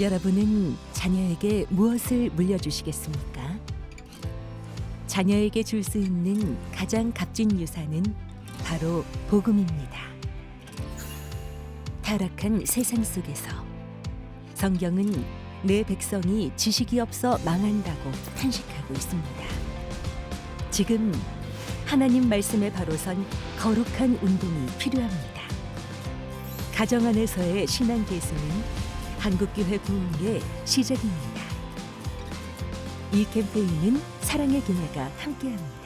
여러분은 자녀에게 무엇을 물려주시겠습니까? 자녀에게 줄 수 있는 가장 값진 유산은 바로 복음입니다. 타락한 세상 속에서 성경은 내 백성이 지식이 없어 망한다고 탄식하고 있습니다. 지금 하나님 말씀에 바로 선 거룩한 운동이 필요합니다. 가정 안에서의 신앙 계승은 한국교회 부흥의 시작입니다. 이 캠페인은 사랑의 교회가 함께합니다.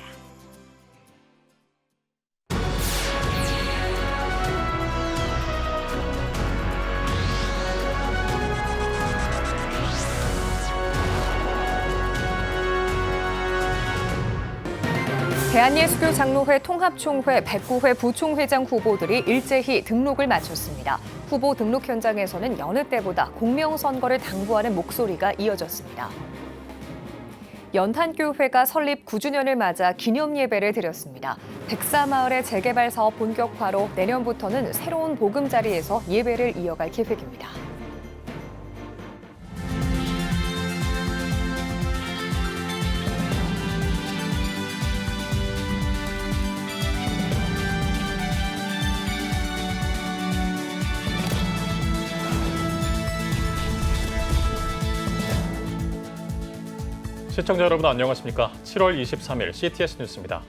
대한예수교 장로회 통합총회 109회 부총회장 후보들이 일제히 등록을 마쳤습니다. 후보 등록 현장에서는 여느 때보다 공명선거를 당부하는 목소리가 이어졌습니다. 연탄교회가 설립 9주년을 맞아 기념예배를 드렸습니다. 백사마을의 재개발 사업 본격화로 내년부터는 새로운 보금자리에서 예배를 이어갈 계획입니다. 시청자 여러분 안녕하십니까? 7월 23일 CTS 뉴스입니다.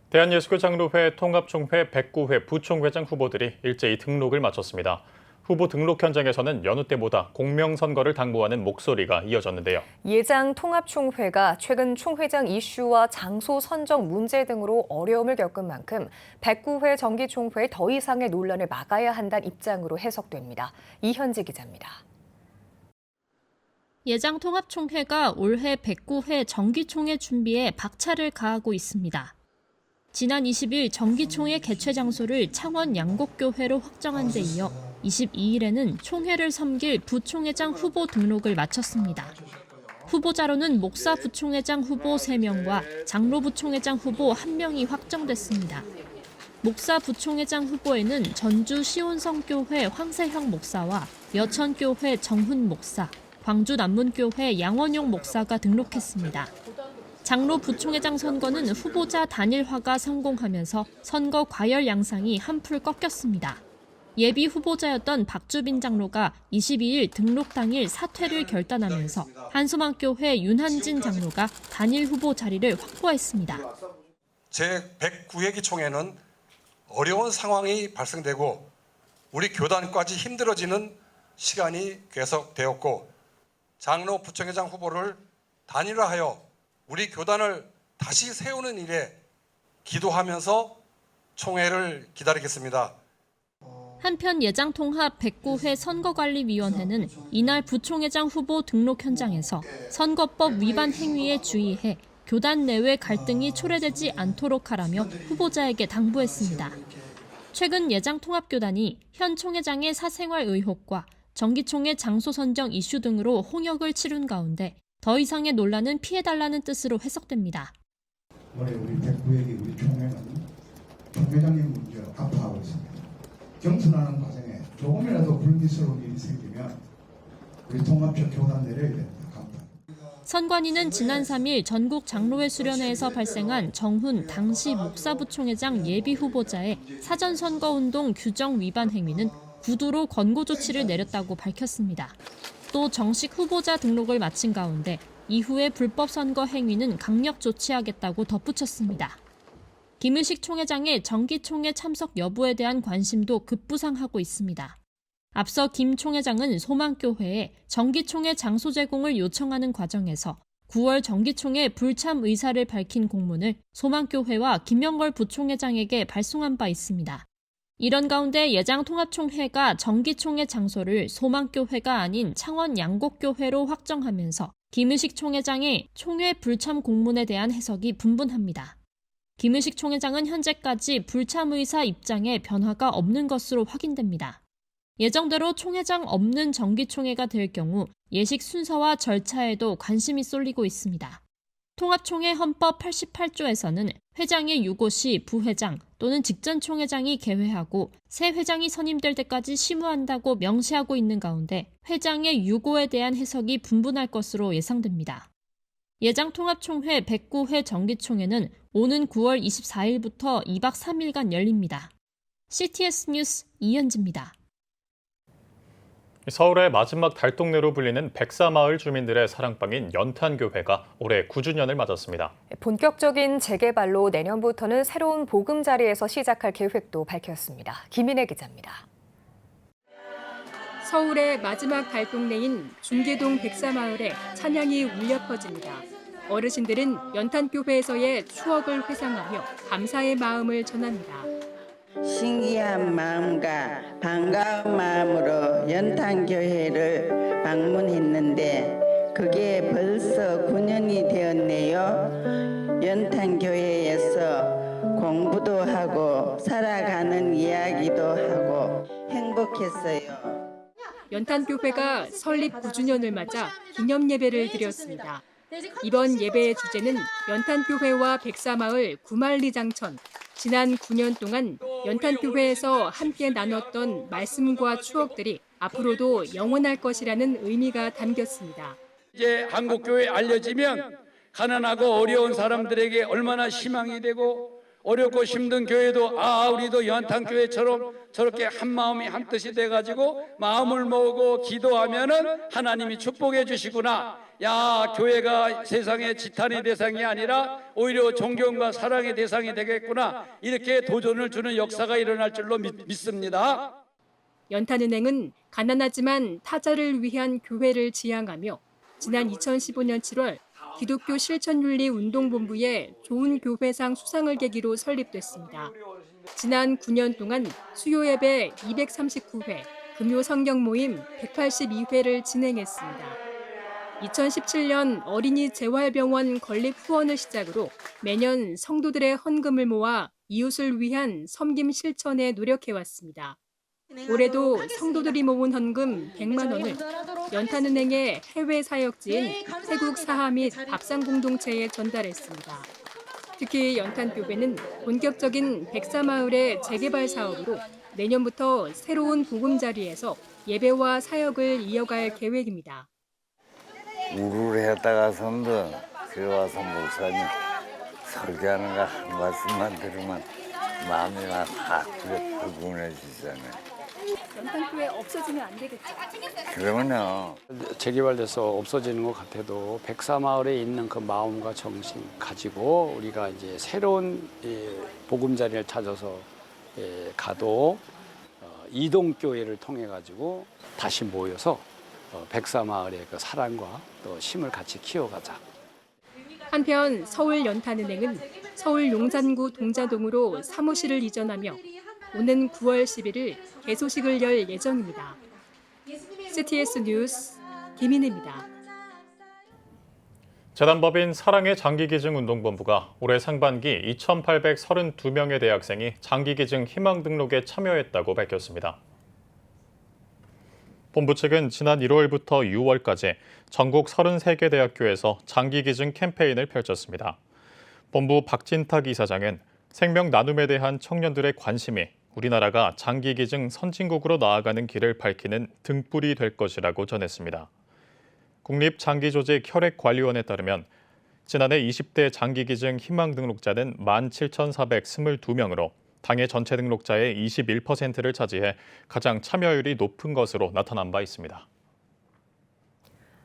대한예수교 장로회 통합총회 109회 부총회장 후보들이 일제히 등록을 마쳤습니다. 후보 등록 현장에서는 여느 때보다 공명선거를 당부하는 목소리가 이어졌는데요. 예장 통합총회가 최근 총회장 이슈와 장소 선정 문제 등으로 어려움을 겪은 만큼 109회 정기총회의 더 이상의 논란을 막아야 한다는 입장으로 해석됩니다. 이현지 기자입니다. 예장 통합총회가 올해 109회 정기총회 준비에 박차를 가하고 있습니다. 지난 20일 정기총회 개최 장소를 창원 양곡교회로 확정한 데 이어 22일에는 총회를 섬길 부총회장 후보 등록을 마쳤습니다. 후보자로는 목사 부총회장 후보 3명과 장로 부총회장 후보 1명이 확정됐습니다. 목사 부총회장 후보에는 전주 시온성교회 황세형 목사와 여천교회 정훈 목사, 광주 남문교회 양원용 목사가 등록했습니다. 장로 부총회장 선거는 후보자 단일화가 성공하면서 선거 과열 양상이 한풀 꺾였습니다. 예비 후보자였던 박주빈 장로가 22일 등록 당일 사퇴를 결단하면서 한소망교회 윤한진 장로가 단일 후보 자리를 확보했습니다. 제109회기 총회는 어려운 상황이 발생되고 우리 교단까지 힘들어지는 시간이 계속되었고 장로 부총회장 후보를 단일화하여 우리 교단을 다시 세우는 일에 기도하면서 총회를 기다리겠습니다. 한편 예장통합 109회 선거관리위원회는 이날 부총회장 후보 등록 현장에서 선거법 위반 행위에 주의해 교단 내외 갈등이 초래되지 않도록 하라며 후보자에게 당부했습니다. 최근 예장통합교단이 현 총회장의 사생활 의혹과 정기총회 장소 선정 이슈 등으로 홍역을 치룬 가운데 더 이상의 논란은 피해달라는 뜻으로 해석됩니다. 올해 우리 109회기 우리 총회는 총회장님 문제로 아파하고 있습니다. 경선하는 과정에 조금이라도 불미스러운 일이 생기면 우리 통합적 교단 내려야 됩니다. 감사합니다. 선관위는 지난 3일 전국 장로회 수련회에서 발생한 정훈 당시 목사부총회장 예비 후보자의 사전선거운동 규정 위반 행위는 구두로 권고 조치를 내렸다고 밝혔습니다. 또 정식 후보자 등록을 마친 가운데 이후의 불법 선거 행위는 강력 조치하겠다고 덧붙였습니다. 김의식 총회장의 정기총회 참석 여부에 대한 관심도 급부상하고 있습니다. 앞서 김 총회장은 소망교회에 정기총회 장소 제공을 요청하는 과정에서 9월 정기총회 불참 의사를 밝힌 공문을 소망교회와 김영걸 부총회장에게 발송한 바 있습니다. 이런 가운데 예장통합총회가 정기총회 장소를 소망교회가 아닌 창원 양곡교회로 확정하면서 김의식 총회장의 총회 불참 공문에 대한 해석이 분분합니다. 김의식 총회장은 현재까지 불참 의사 입장에 변화가 없는 것으로 확인됩니다. 예정대로 총회장 없는 정기총회가 될 경우 예식 순서와 절차에도 관심이 쏠리고 있습니다. 통합총회 헌법 88조에서는 회장의 유고 시 부회장 또는 직전 총회장이 개회하고 새 회장이 선임될 때까지 심의한다고 명시하고 있는 가운데 회장의 유고에 대한 해석이 분분할 것으로 예상됩니다. 예장통합총회 109회 정기총회는 오는 9월 24일부터 2박 3일간 열립니다. CTS 뉴스 이현지입니다. 서울의 마지막 달동네로 불리는 백사마을 주민들의 사랑방인 연탄교회가 올해 9주년을 맞았습니다. 본격적인 재개발로 내년부터는 새로운 보금자리에서 시작할 계획도 밝혔습니다. 김인혜 기자입니다. 서울의 마지막 달동네인 중계동 백사마을에 찬양이 울려 퍼집니다. 어르신들은 연탄교회에서의 추억을 회상하며 감사의 마음을 전합니다. 신기한 마음과 반가운 마음으로 연탄교회를 방문했는데 그게 벌써 9년이 되었네요. 연탄교회에서 공부도 하고 살아가는 이야기도 하고 행복했어요. 연탄교회가 설립 9주년을 맞아 기념 예배를 드렸습니다. 이번 예배의 주제는 연탄교회와 백사마을 구만리장천. 지난 9년 동안 연탄교회에서 함께 나눴던 말씀과 추억들이 앞으로도 영원할 것이라는 의미가 담겼습니다. 이제 한국교회 알려지면 가난하고 어려운 사람들에게 얼마나 희망이 되고 어렵고 힘든 교회도 우리도 연탄교회처럼 저렇게 한 마음이 한 뜻이 돼가지고 마음을 모으고 기도하면은 하나님이 축복해 주시구나. 야, 교회가 세상의 지탄의 대상이 아니라 오히려 존경과 사랑의 대상이 되겠구나. 이렇게 도전을 주는 역사가 일어날 줄로 믿습니다. 연탄은행은 가난하지만 타자를 위한 교회를 지향하며 지난 2015년 7월 기독교 실천윤리운동본부의 좋은 교회상 수상을 계기로 설립됐습니다. 지난 9년 동안 수요예배 239회, 금요 성경 모임 182회를 진행했습니다. 2017년 어린이 재활병원 건립 후원을 시작으로 매년 성도들의 헌금을 모아 이웃을 위한 섬김 실천에 노력해왔습니다. 올해도 성도들이 모은 헌금 100만 원을 연탄은행의 해외 사역지인 태국 사하 및 밥상 공동체에 전달했습니다. 특히 연탄교회는 본격적인 백사마을의 재개발 사업으로 내년부터 새로운 보금자리에서 예배와 사역을 이어갈 계획입니다. 우울했다가선도 들어와서 목사님 설교하는 거 한 말씀만 들으면 마음이 확 푸근해지잖아요. 연탄교회 없어지면 안 되겠죠? 그러면요. 재개발돼서 없어지는 것 같아도 백사마을에 있는 그 마음과 정신 가지고 우리가 이제 새로운 보금자리를 찾아서 가도 이동교회를 통해 가지고 다시 모여서 백사마을의 그 사랑과 또 힘을 같이 키워가자. 한편 서울연탄은행은 서울 용산구 동자동으로 사무실을 이전하며 오는 9월 11일 개소식을 열 예정입니다. CTS 뉴스 김인혜입니다. 재단법인 사랑의 장기기증운동본부가 올해 상반기 2,832명의 대학생이 장기기증 희망 등록에 참여했다고 밝혔습니다. 본부 측은 지난 1월부터 6월까지 전국 33개 대학교에서 장기기증 캠페인을 펼쳤습니다. 본부 박진탁 이사장은 생명 나눔에 대한 청년들의 관심이 우리나라가 장기기증 선진국으로 나아가는 길을 밝히는 등불이 될 것이라고 전했습니다. 국립장기조직혈액관리원에 따르면 지난해 20대 장기기증 희망 등록자는 17,422명으로 당의 전체 등록자의 21%를 차지해 가장 참여율이 높은 것으로 나타난 바 있습니다.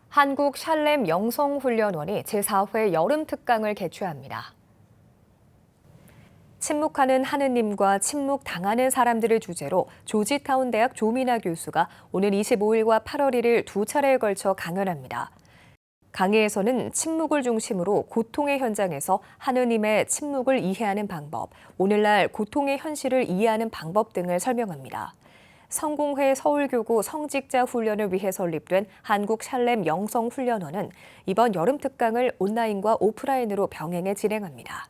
한국 샬렘 영성훈련원이 제4회 여름특강을 개최합니다. 침묵하는 하느님과 침묵당하는 사람들을 주제로 조지타운 대학 조민아 교수가 오는 25일과 8월 1일 두 차례에 걸쳐 강연합니다. 강의에서는 침묵을 중심으로 고통의 현장에서 하느님의 침묵을 이해하는 방법, 오늘날 고통의 현실을 이해하는 방법 등을 설명합니다. 성공회 서울교구 성직자 훈련을 위해 설립된 한국 샬렘 영성훈련원은 이번 여름 특강을 온라인과 오프라인으로 병행해 진행합니다.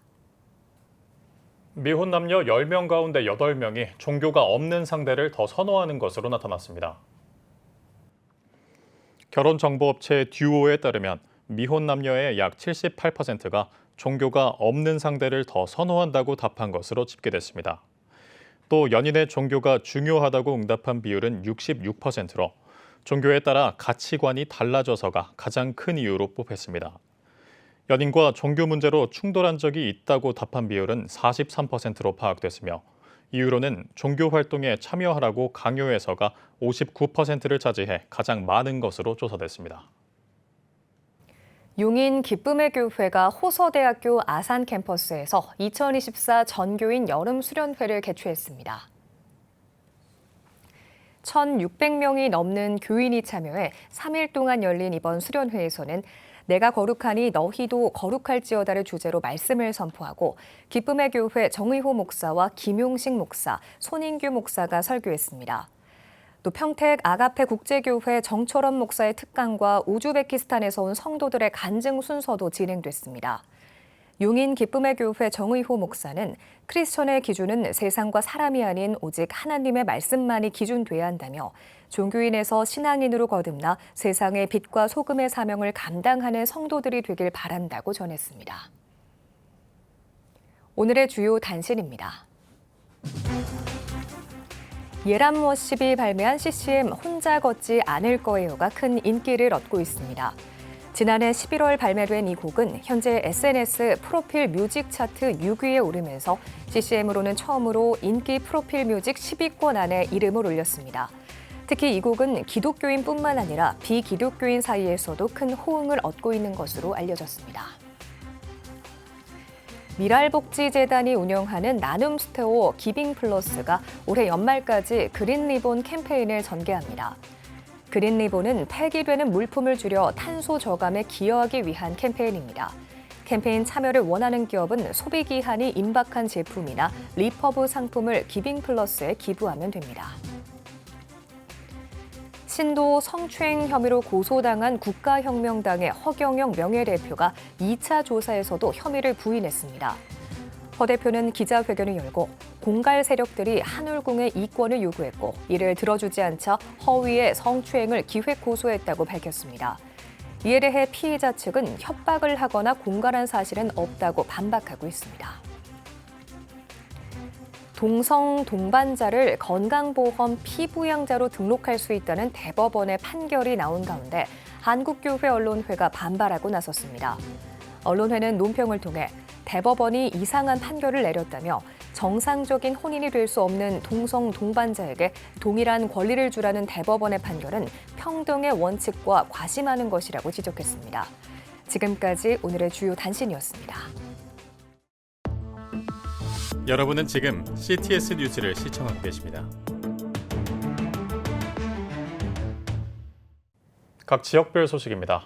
미혼 남녀 10명 가운데 8명이 종교가 없는 상대를 더 선호하는 것으로 나타났습니다. 결혼정보업체 듀오에 따르면 미혼 남녀의 약 78%가 종교가 없는 상대를 더 선호한다고 답한 것으로 집계됐습니다. 또 연인의 종교가 중요하다고 응답한 비율은 66%로 종교에 따라 가치관이 달라져서가 가장 큰 이유로 뽑혔습니다. 연인과 종교 문제로 충돌한 적이 있다고 답한 비율은 43%로 파악됐으며 이유로는 종교 활동에 참여하라고 강요해서가 59%를 차지해 가장 많은 것으로 조사됐습니다. 용인 기쁨의 교회가 호서대학교 아산 캠퍼스에서 2024 전교인 여름 수련회를 개최했습니다. 1,600명이 넘는 교인이 참여해 3일 동안 열린 이번 수련회에서는 내가 거룩하니 너희도 거룩할지어다를 주제로 말씀을 선포하고 기쁨의 교회 정의호 목사와 김용식 목사, 손인규 목사가 설교했습니다. 또 평택 아가페 국제교회 정철원 목사의 특강과 우즈베키스탄에서 온 성도들의 간증 순서도 진행됐습니다. 용인 기쁨의 교회 정의호 목사는 크리스천의 기준은 세상과 사람이 아닌 오직 하나님의 말씀만이 기준돼야 한다며 종교인에서 신앙인으로 거듭나 세상의 빛과 소금의 사명을 감당하는 성도들이 되길 바란다고 전했습니다. 오늘의 주요 단신입니다. 예람 워십이 발매한 CCM 혼자 걷지 않을 거예요가 큰 인기를 얻고 있습니다. 지난해 11월 발매된 이 곡은 현재 SNS 프로필 뮤직 차트 6위에 오르면서 CCM으로는 처음으로 인기 프로필 뮤직 10위권 안에 이름을 올렸습니다. 특히 이 곡은 기독교인뿐만 아니라 비기독교인 사이에서도 큰 호응을 얻고 있는 것으로 알려졌습니다. 미랄복지재단이 운영하는 나눔 스토어 기빙플러스가 올해 연말까지 그린리본 캠페인을 전개합니다. 그린리본은 폐기되는 물품을 줄여 탄소 저감에 기여하기 위한 캠페인입니다. 캠페인 참여를 원하는 기업은 소비기한이 임박한 제품이나 리퍼브 상품을 기빙플러스에 기부하면 됩니다. 신도 성추행 혐의로 고소당한 국가혁명당의 허경영 명예대표가 2차 조사에서도 혐의를 부인했습니다. 허 대표는 기자회견을 열고 공갈 세력들이 한울궁의 이권을 요구했고 이를 들어주지 않자 허위의 성추행을 기획 고소했다고 밝혔습니다. 이에 대해 피의자 측은 협박을 하거나 공갈한 사실은 없다고 반박하고 있습니다. 동성 동반자를 건강보험 피부양자로 등록할 수 있다는 대법원의 판결이 나온 가운데 한국교회 언론회가 반발하고 나섰습니다. 언론회는 논평을 통해 대법원이 이상한 판결을 내렸다며 정상적인 혼인이 될 수 없는 동성 동반자에게 동일한 권리를 주라는 대법원의 판결은 평등의 원칙과 과심하는 것이라고 지적했습니다. 지금까지 오늘의 주요 단신이었습니다. 여러분은 지금 CTS 뉴스를 시청하고 계십니다. 각 지역별 소식입니다.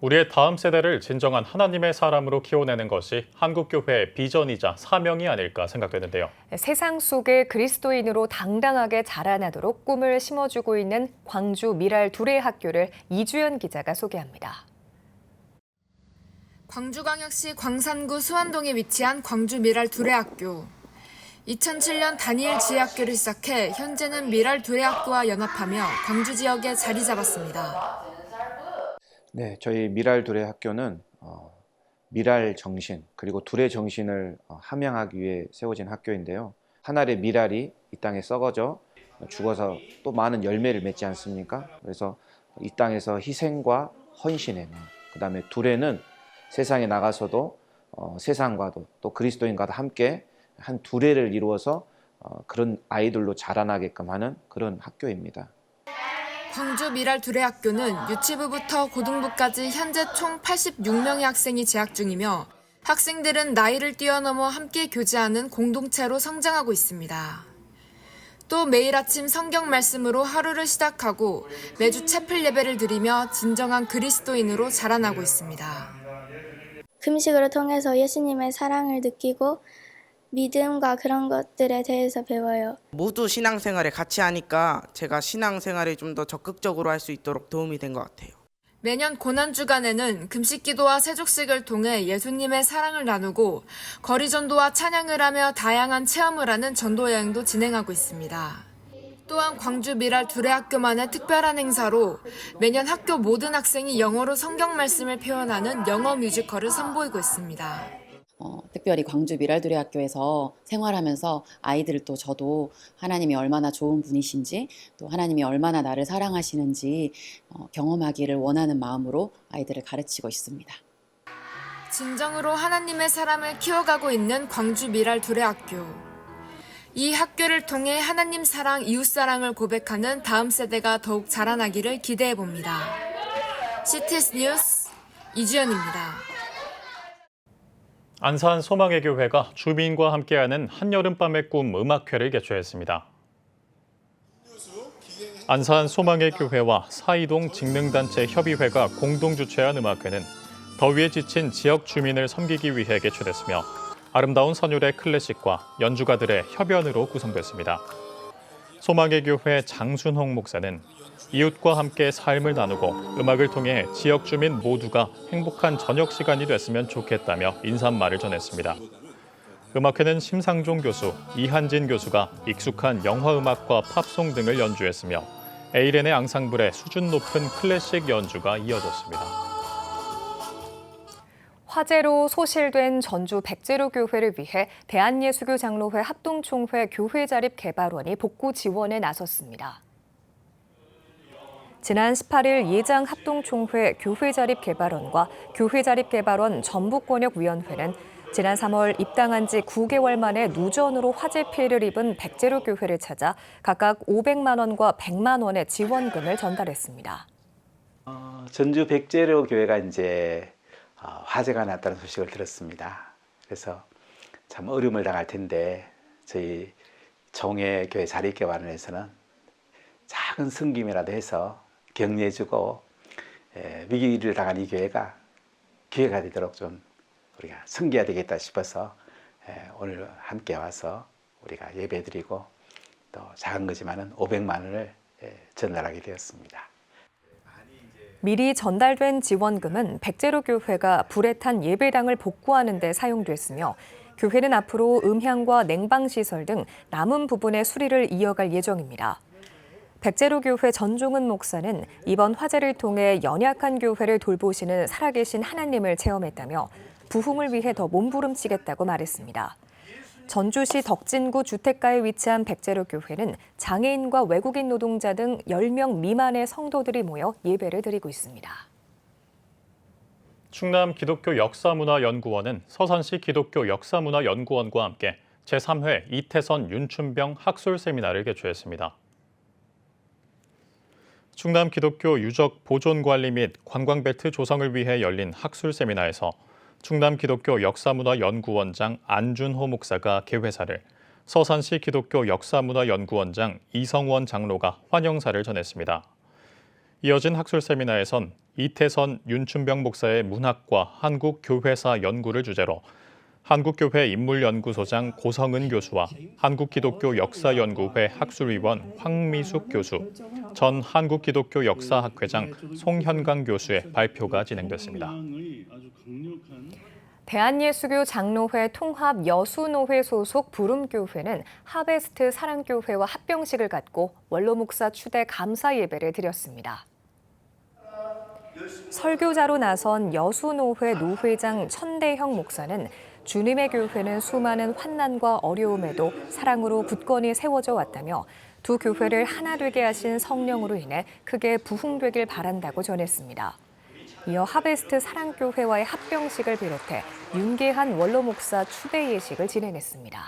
우리의 다음 세대를 진정한 하나님의 사람으로 키워내는 것이 한국교회의 비전이자 사명이 아닐까 생각되는데요. 세상 속에 그리스도인으로 당당하게 자라나도록 꿈을 심어주고 있는 광주 미랄 두레학교를 이주연 기자가 소개합니다. 광주광역시 광산구 수안동에 위치한 광주 미랄 두레학교. 2007년 단일 지혜학교를 시작해 현재는 미랄 두레학교와 연합하며 광주 지역에 자리 잡았습니다. 네, 저희 미랄 두레학교는 미랄 정신 그리고 두레 정신을 함양하기 위해 세워진 학교인데요. 한 알의 미랄이 이 땅에 썩어져 죽어서 또 많은 열매를 맺지 않습니까? 그래서 이 땅에서 희생과 헌신의 마음, 그다음에 두레는 세상에 나가서도 세상과도 또 그리스도인과도 함께 한 두레를 이루어서 그런 아이들로 자라나게끔 하는 그런 학교입니다. 광주 미랄 두레학교는 유치부부터 고등부까지 현재 총 86명의 학생이 재학 중이며 학생들은 나이를 뛰어넘어 함께 교제하는 공동체로 성장하고 있습니다. 또 매일 아침 성경 말씀으로 하루를 시작하고 매주 채플 예배를 드리며 진정한 그리스도인으로 자라나고 있습니다. 금식을 통해서 예수님의 사랑을 느끼고 믿음과 그런 것들에 대해서 배워요. 모두 신앙생활에 같이 하니까 제가 신앙생활에 좀 더 적극적으로 할 수 있도록 도움이 된 것 같아요. 매년 고난주간에는 금식기도와 세족식을 통해 예수님의 사랑을 나누고 거리전도와 찬양을 하며 다양한 체험을 하는 전도여행도 진행하고 있습니다. 또한 광주 미랄 두레학교만의 특별한 행사로 매년 학교 모든 학생이 영어로 성경 말씀을 표현하는 영어 뮤지컬을 선보이고 있습니다. 특별히 광주 미랄두레학교에서 생활하면서 아이들도 저도 하나님이 얼마나 좋은 분이신지 또 하나님이 얼마나 나를 사랑하시는지 경험하기를 원하는 마음으로 아이들을 가르치고 있습니다. 진정으로 하나님의 사람을 키워가고 있는 광주 미랄두레학교. 이 학교를 통해 하나님 사랑, 이웃 사랑을 고백하는 다음 세대가 더욱 자라나기를 기대해 봅니다. CTS 뉴스 이주연입니다. 안산 소망의 교회가 주민과 함께하는 한여름밤의 꿈 음악회를 개최했습니다. 안산 소망의 교회와 사이동 직능단체 협의회가 공동 주최한 음악회는 더위에 지친 지역 주민을 섬기기 위해 개최됐으며 아름다운 선율의 클래식과 연주가들의 협연으로 구성됐습니다. 소망의 교회 장순홍 목사는 이웃과 함께 삶을 나누고 음악을 통해 지역 주민 모두가 행복한 저녁 시간이 됐으면 좋겠다며 인사말을 전했습니다. 음악회는 심상종 교수, 이한진 교수가 익숙한 영화음악과 팝송 등을 연주했으며 에이렌의 앙상블의 수준 높은 클래식 연주가 이어졌습니다. 화재로 소실된 전주 백제로교회를 위해 대한예수교 장로회 합동총회 교회자립개발원이 복구 지원에 나섰습니다. 지난 18일 예장 합동총회 교회자립개발원과 교회자립개발원 전북권역위원회는 지난 3월 입당한 지 9개월 만에 누전으로 화재 피해를 입은 백제로교회를 찾아 각각 500만 원과 100만 원의 지원금을 전달했습니다. 전주 백제로교회가 이제 화재가 났다는 소식을 들었습니다. 그래서 참 어려움을 당할 텐데 저희 총회교회 자립개발원에서는 작은 섬김이라도 해서 격려해주고 위기를 당한 이 교회가 기회가 되도록 좀 우리가 섬겨야 되겠다 싶어서 오늘 함께 와서 우리가 예배드리고 또 작은 거지만은 500만 원을 전달하게 되었습니다. 미리 전달된 지원금은 백제로교회가 불에 탄 예배당을 복구하는 데 사용됐으며 교회는 앞으로 음향과 냉방시설 등 남은 부분의 수리를 이어갈 예정입니다. 백제로교회 전종은 목사는 이번 화재를 통해 연약한 교회를 돌보시는 살아계신 하나님을 체험했다며 부흥을 위해 더 몸부림치겠다고 말했습니다. 전주시 덕진구 주택가에 위치한 백제로교회는 장애인과 외국인 노동자 등 10명 미만의 성도들이 모여 예배를 드리고 있습니다. 충남 기독교 역사문화연구원은 서산시 기독교 역사문화연구원과 함께 제3회 이태선 윤춘병 학술 세미나를 개최했습니다. 충남 기독교 유적 보존 관리 및 관광벨트 조성을 위해 열린 학술 세미나에서 충남 기독교 역사문화연구원장 안준호 목사가 개회사를, 서산시 기독교 역사문화연구원장 이성원 장로가 환영사를 전했습니다. 이어진 학술 세미나에선 이태선 윤춘병 목사의 문학과 한국 교회사 연구를 주제로 한국교회 인물연구소장 고성은 교수와 한국기독교 역사연구회 학술위원 황미숙 교수, 전 한국기독교 역사학회장 송현강 교수의 발표가 진행됐습니다. 대한예수교 장로회 통합 여수노회 소속 부름교회는 하베스트 사랑교회와 합병식을 갖고 원로 목사 추대 감사 예배를 드렸습니다. 설교자로 나선 여수노회 노회장 천대형 목사는 주님의 교회는 수많은 환난과 어려움에도 사랑으로 굳건히 세워져 왔다며 두 교회를 하나 되게 하신 성령으로 인해 크게 부흥되길 바란다고 전했습니다. 이어 하베스트 사랑교회와의 합병식을 비롯해 윤계한 원로 목사 추대 예식을 진행했습니다.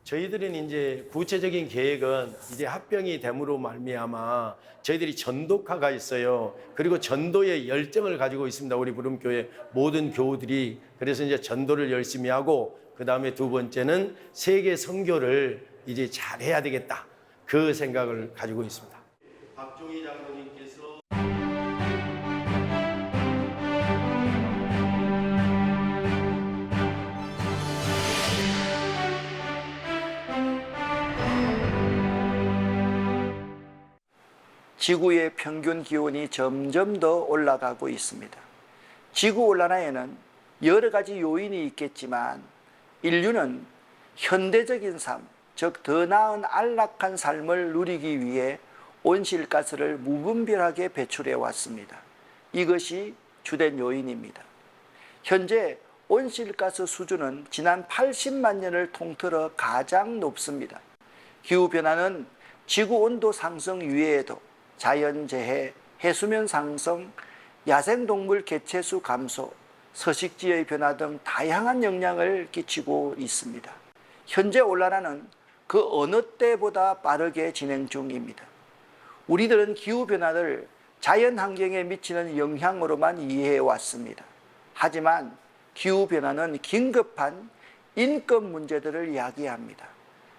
저희들은 이제 구체적인 계획은 이제 합병이 됨으로 말미암아 저희들이 전도카가 있어요. 그리고 전도의 열정을 가지고 있습니다. 우리 부름교회 모든 교우들이. 그래서 이제 전도를 열심히 하고 그다음에 두 번째는 세계 선교를 이제 잘해야 되겠다. 그 생각을 가지고 있습니다. 박종희 장로님께서 지구의 평균 기온이 점점 더 올라가고 있습니다. 지구온난화에는 여러 가지 요인이 있겠지만 인류는 현대적인 삶, 즉 더 나은 안락한 삶을 누리기 위해 온실가스를 무분별하게 배출해 왔습니다. 이것이 주된 요인입니다. 현재 온실가스 수준은 지난 80만 년을 통틀어 가장 높습니다. 기후변화는 지구온도 상승 이외에도 자연재해, 해수면 상승, 야생동물 개체수 감소, 서식지의 변화 등 다양한 영향을 끼치고 있습니다. 현재 온난화는 그 어느 때보다 빠르게 진행 중입니다. 우리들은 기후변화를 자연환경에 미치는 영향으로만 이해해 왔습니다. 하지만 기후변화는 긴급한 인권 문제들을 야기합니다.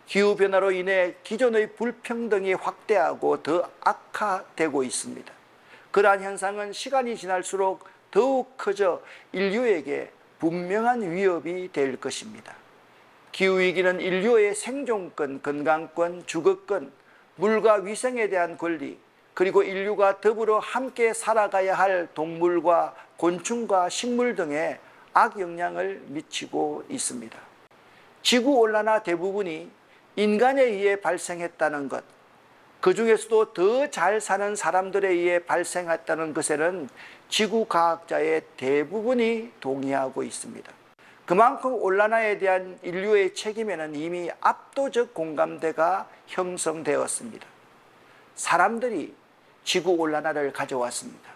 기후변화로 인해 기존의 불평등이 확대하고 더 악화되고 있습니다. 그러한 현상은 시간이 지날수록 더욱 커져 인류에게 분명한 위협이 될 것입니다. 기후위기는 인류의 생존권, 건강권, 주거권, 물과 위생에 대한 권리, 그리고 인류가 더불어 함께 살아가야 할 동물과 곤충과 식물 등에 악영향을 미치고 있습니다. 지구온난화 대부분이 인간에 의해 발생했다는 것, 그 중에서도 더 잘 사는 사람들에 의해 발생했다는 것에는 지구과학자의 대부분이 동의하고 있습니다. 그만큼 온난화에 대한 인류의 책임에는 이미 압도적 공감대가 형성되었습니다. 사람들이 지구온난화를 가져왔습니다.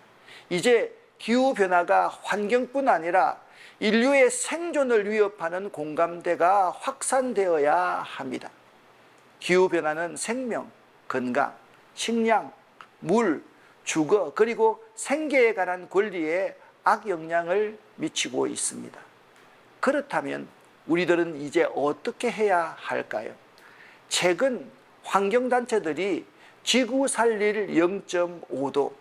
이제 기후변화가 환경뿐 아니라 인류의 생존을 위협하는 공감대가 확산되어야 합니다. 기후변화는 생명, 건강, 식량, 물, 주거, 그리고 생계에 관한 권리에 악영향을 미치고 있습니다. 그렇다면 우리들은 이제 어떻게 해야 할까요? 최근 환경단체들이 지구 살릴 0.5도,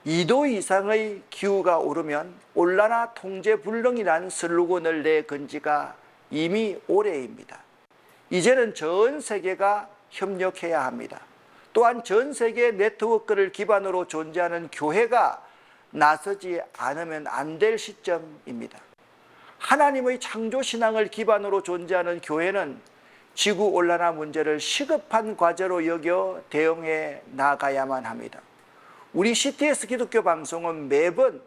2도 이상의 기후가 오르면 온난화 통제 불능이라는 슬로건을 내건 지가 이미 오래입니다. 이제는 전 세계가 협력해야 합니다. 또한 전 세계 네트워크를 기반으로 존재하는 교회가 나서지 않으면 안 될 시점입니다. 하나님의 창조신앙을 기반으로 존재하는 교회는 지구온난화 문제를 시급한 과제로 여겨 대응해 나가야만 합니다. 우리 CTS 기독교 방송은 매번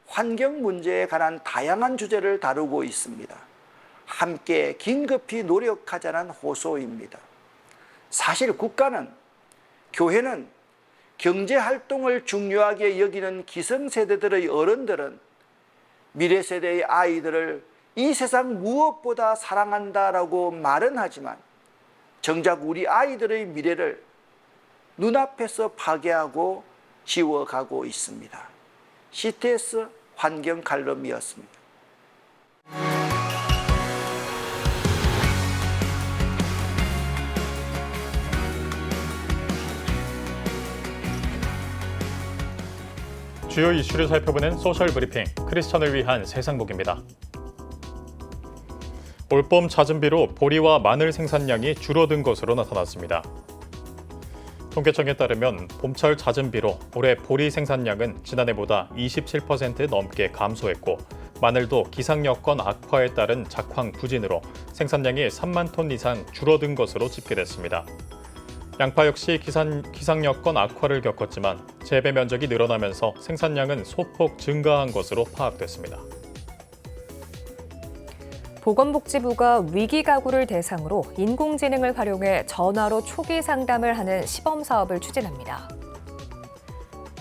환경 문제에 관한 다양한 주제를 다루고 있습니다. 함께 긴급히 노력하자는 호소입니다. 사실 국가는, 교회는, 경제활동을 중요하게 여기는 기성세대들의 어른들은 미래 세대의 아이들을 이 세상 무엇보다 사랑한다라고 말은 하지만 정작 우리 아이들의 미래를 눈앞에서 파괴하고 지워가고 있습니다. CTS 환경 칼럼이었습니다. 주요 이슈를 살펴보는 소셜 브리핑, 크리스천을 위한 세상복입니다. 올봄 잦은 비로 보리와 마늘 생산량이 줄어든 것으로 나타났습니다. 통계청에 따르면 봄철 잦은 비로 올해 보리 생산량은 지난해보다 27% 넘게 감소했고, 마늘도 기상 여건 악화에 따른 작황 부진으로 생산량이 3만 톤 이상 줄어든 것으로 집계됐습니다. 양파 역시 기상 여건 악화를 겪었지만 재배 면적이 늘어나면서 생산량은 소폭 증가한 것으로 파악됐습니다. 보건복지부가 위기 가구를 대상으로 인공지능을 활용해 전화로 초기 상담을 하는 시범 사업을 추진합니다.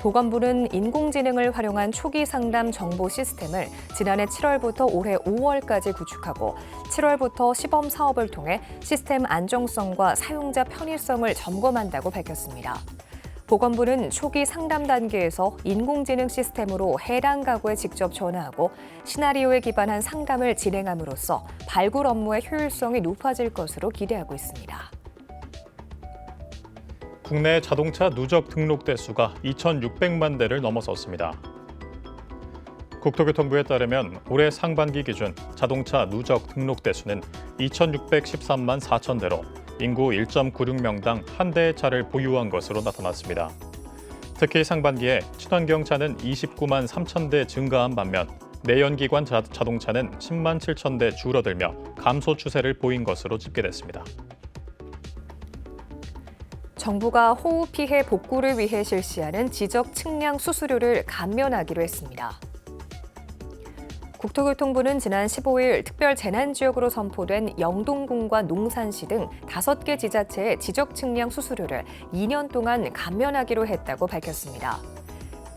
보건부는 인공지능을 활용한 초기 상담 정보 시스템을 지난해 7월부터 올해 5월까지 구축하고 7월부터 시범 사업을 통해 시스템 안정성과 사용자 편의성을 점검한다고 밝혔습니다. 보건부는 초기 상담 단계에서 인공지능 시스템으로 해당 가구에 직접 전화하고 시나리오에 기반한 상담을 진행함으로써 발굴 업무의 효율성이 높아질 것으로 기대하고 있습니다. 국내 자동차 누적 등록 대수가 2,600만 대를 넘어섰습니다. 국토교통부에 따르면 올해 상반기 기준 자동차 누적 등록 대수는 2,613만 4천 대로 인구 1.96명당 한 대의 차를 보유한 것으로 나타났습니다. 특히 상반기에 친환경 차는 29만 3천 대 증가한 반면 내연기관 자동차는 10만 7천 대 줄어들며 감소 추세를 보인 것으로 집계됐습니다. 정부가 호우 피해 복구를 위해 실시하는 지적 측량 수수료를 감면하기로 했습니다. 국토교통부는 지난 15일 특별 재난지역으로 선포된 영동군과 농산시 등 5개 지자체의 지적 측량 수수료를 2년 동안 감면하기로 했다고 밝혔습니다.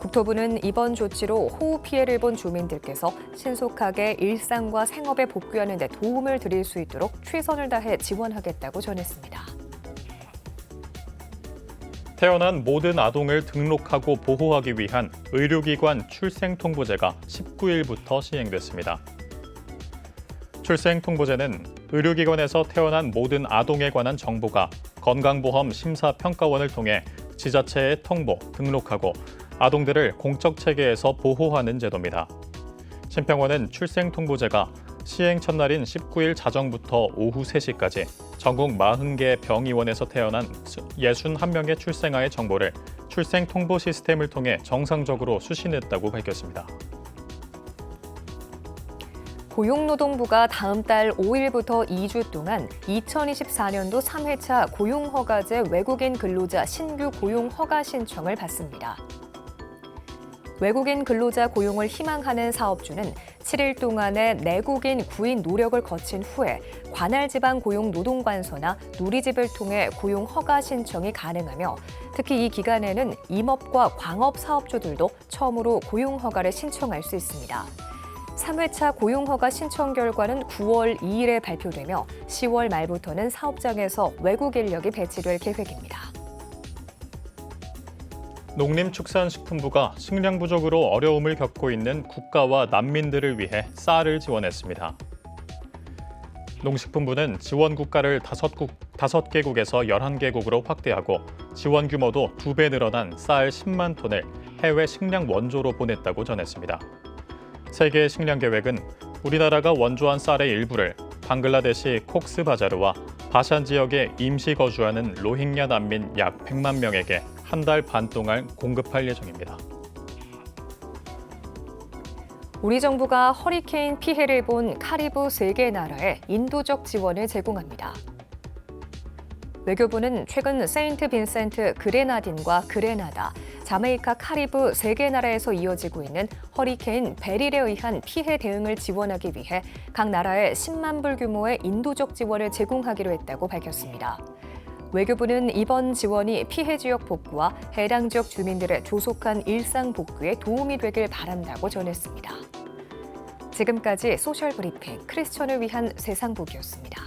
국토부는 이번 조치로 호우 피해를 본 주민들께서 신속하게 일상과 생업에 복귀하는 데 도움을 드릴 수 있도록 최선을 다해 지원하겠다고 전했습니다. 태어난 모든 아동을 등록하고 보호하기 위한 의료기관 출생통보제가 19일부터 시행됐습니다. 출생통보제는 의료기관에서 태어난 모든 아동에 관한 정보가 건강보험 심사평가원을 통해 지자체에 통보, 등록하고 아동들을 공적체계에서 보호하는 제도입니다. 심평원은 출생통보제가 시행 첫날인 19일 자정부터 오후 3시까지 전국 40개 병의원에서 태어난 61명의 출생아의 정보를 출생통보 시스템을 통해 정상적으로 수신했다고 밝혔습니다. 고용노동부가 다음 달 5일부터 2주 동안 2024년도 3회차 고용허가제 외국인 근로자 신규 고용허가 신청을 받습니다. 외국인 근로자 고용을 희망하는 사업주는 7일 동안의 내국인 구인 노력을 거친 후에 관할 지방 고용노동관서나 누리집을 통해 고용 허가 신청이 가능하며 특히 이 기간에는 임업과 광업 사업주들도 처음으로 고용 허가를 신청할 수 있습니다. 3회차 고용 허가 신청 결과는 9월 2일에 발표되며 10월 말부터는 사업장에서 외국 인력이 배치될 계획입니다. 농림축산식품부가 식량 부족으로 어려움을 겪고 있는 국가와 난민들을 위해 쌀을 지원했습니다. 농식품부는 지원 국가를 5개국에서 11개국으로 확대하고 지원 규모도 2배 늘어난 쌀 10만 톤을 해외 식량 원조로 보냈다고 전했습니다. 세계 식량 계획은 우리나라가 원조한 쌀의 일부를 방글라데시 콕스바자르와 바샨 지역에 임시 거주하는 로힝야 난민 약 100만 명에게 한 달 반 동안 공급할 예정입니다. 우리 정부가 허리케인 피해를 본 카리브 3개 나라에 인도적 지원을 제공합니다. 외교부는 최근 세인트 빈센트 그레나딘과 그레나다, 자메이카 카리브 3개 나라에서 이어지고 있는 허리케인 베릴에 의한 피해 대응을 지원하기 위해 각 나라에 10만 불 규모의 인도적 지원을 제공하기로 했다고 밝혔습니다. 외교부는 이번 지원이 피해 지역 복구와 해당 지역 주민들의 조속한 일상 복구에 도움이 되길 바란다고 전했습니다. 지금까지 소셜 브리핑 크리스천을 위한 세상복이었습니다.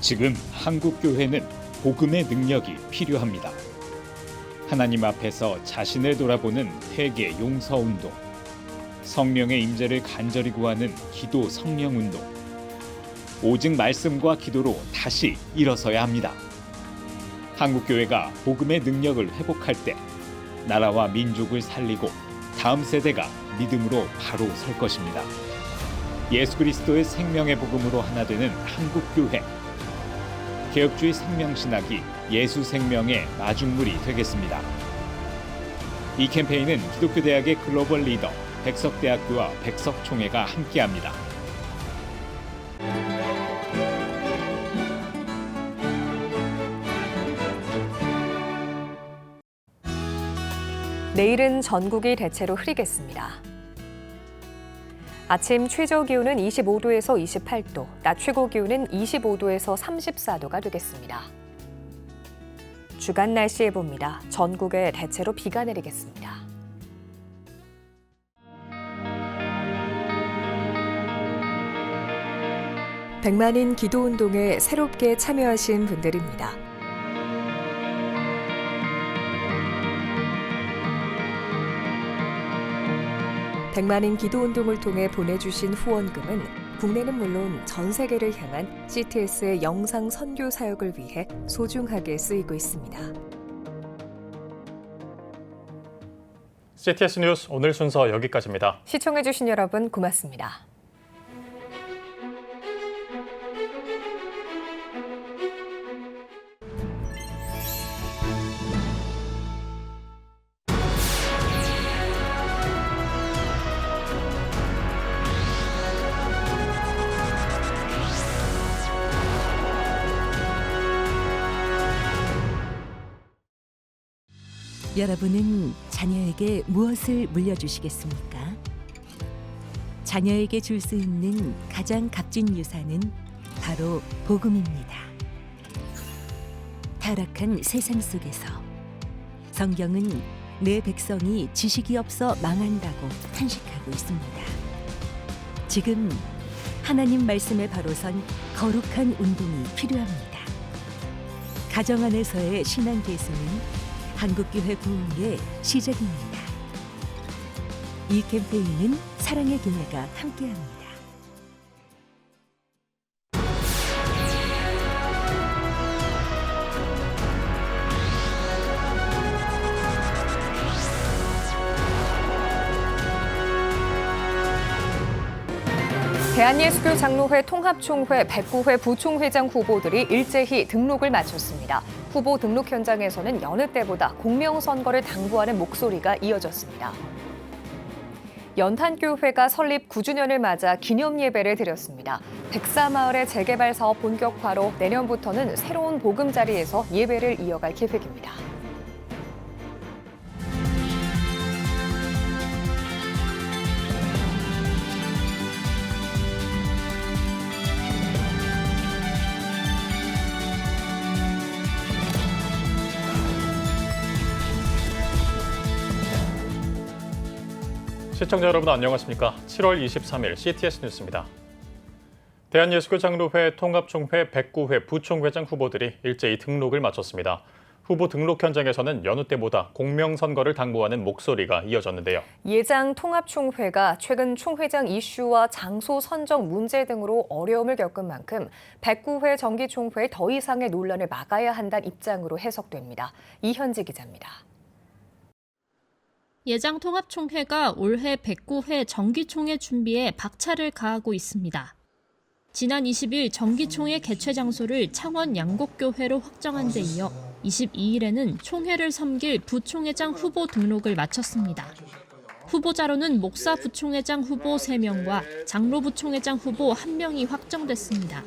지금 한국 교회는 복음의 능력이 필요합니다. 하나님 앞에서 자신을 돌아보는 회개 용서 운동, 성령의 임재를 간절히 구하는 기도 성령 운동, 오직 말씀과 기도로 다시 일어서야 합니다. 한국교회가 복음의 능력을 회복할 때 나라와 민족을 살리고 다음 세대가 믿음으로 바로 설 것입니다. 예수 그리스도의 생명의 복음으로 하나 되는 한국교회. 개혁주의 생명신학이 예수 생명의 마중물이 되겠습니다. 이 캠페인은 기독교대학의 글로벌 리더 백석대학교와 백석총회가 함께합니다. 내일은 전국이 대체로 흐리겠습니다. 아침 최저 기온은 25도에서 28도, 낮 최고 기온은 25도에서 34도가 되겠습니다. 주간 날씨 예보입니다. 전국에 대체로 비가 내리겠습니다. 백만인 기도운동에 새롭게 참여하신 분들입니다. 백만인 기도운동을 통해 보내주신 후원금은 국내는 물론 전 세계를 향한 CTS의 영상 선교 사역을 위해 소중하게 쓰이고 있습니다. CTS 뉴스 오늘 순서 여기까지입니다. 시청해주신 여러분 고맙습니다. 여러분은 자녀에게 무엇을 물려주시겠습니까? 자녀에게 줄 수 있는 가장 값진 유산은 바로 복음입니다. 타락한 세상 속에서 성경은 내 백성이 지식이 없어 망한다고 탄식하고 있습니다. 지금 하나님 말씀에 바로 선 거룩한 운동이 필요합니다. 가정 안에서의 신앙 계승은 한국교회 부흥의 시작입니다. 이 캠페인은 사랑의 교회가 함께합니다. 대한예수교 장로회 통합총회 109회 부총회장 후보들이 일제히 등록을 마쳤습니다. 후보 등록 현장에서는 여느 때보다 공명선거를 당부하는 목소리가 이어졌습니다. 연탄교회가 설립 9주년을 맞아 기념예배를 드렸습니다. 백사마을의 재개발 사업 본격화로 내년부터는 새로운 보금자리에서 예배를 이어갈 계획입니다. 시청자 여러분 안녕하십니까? 7월 23일 CTS 뉴스입니다. 대한예수교 장로회 통합총회 109회 부총회장 후보들이 일제히 등록을 마쳤습니다. 후보 등록 현장에서는 여느 때보다 공명선거를 당부하는 목소리가 이어졌는데요. 예장 통합총회가 최근 총회장 이슈와 장소 선정 문제 등으로 어려움을 겪은 만큼 109회 정기총회의 더 이상의 논란을 막아야 한다는 입장으로 해석됩니다. 이현지 기자입니다. 예장 통합총회가 올해 109회 정기총회 준비에 박차를 가하고 있습니다. 지난 20일 정기총회 개최 장소를 창원 양곡교회로 확정한 데 이어 22일에는 총회를 섬길 부총회장 후보 등록을 마쳤습니다. 후보자로는 목사 부총회장 후보 3명과 장로 부총회장 후보 1명이 확정됐습니다.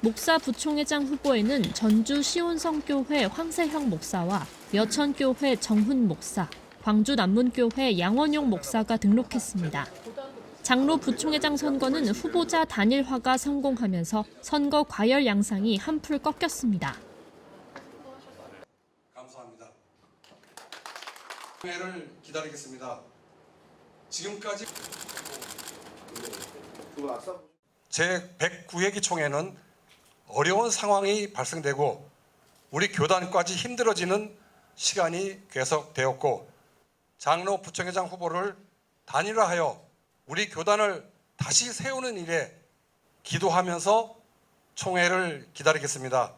목사 부총회장 후보에는 전주 시온성교회 황세형 목사와 여천교회 정훈 목사, 광주 남문교회 양원용 목사가 등록했습니다. 장로 부총회장 선거는 후보자 단일화가 성공하면서 선거 과열 양상이 한풀 꺾였습니다. 감사합니다. 총회를 기다리겠습니다. 지금까지 제 109회기 총회는 어려운 상황이 발생되고 우리 교단까지 힘들어지는 시간이 계속되었고 장로 부총회장 후보를 단일화하여 우리 교단을 다시 세우는 일에 기도하면서 총회를 기다리겠습니다.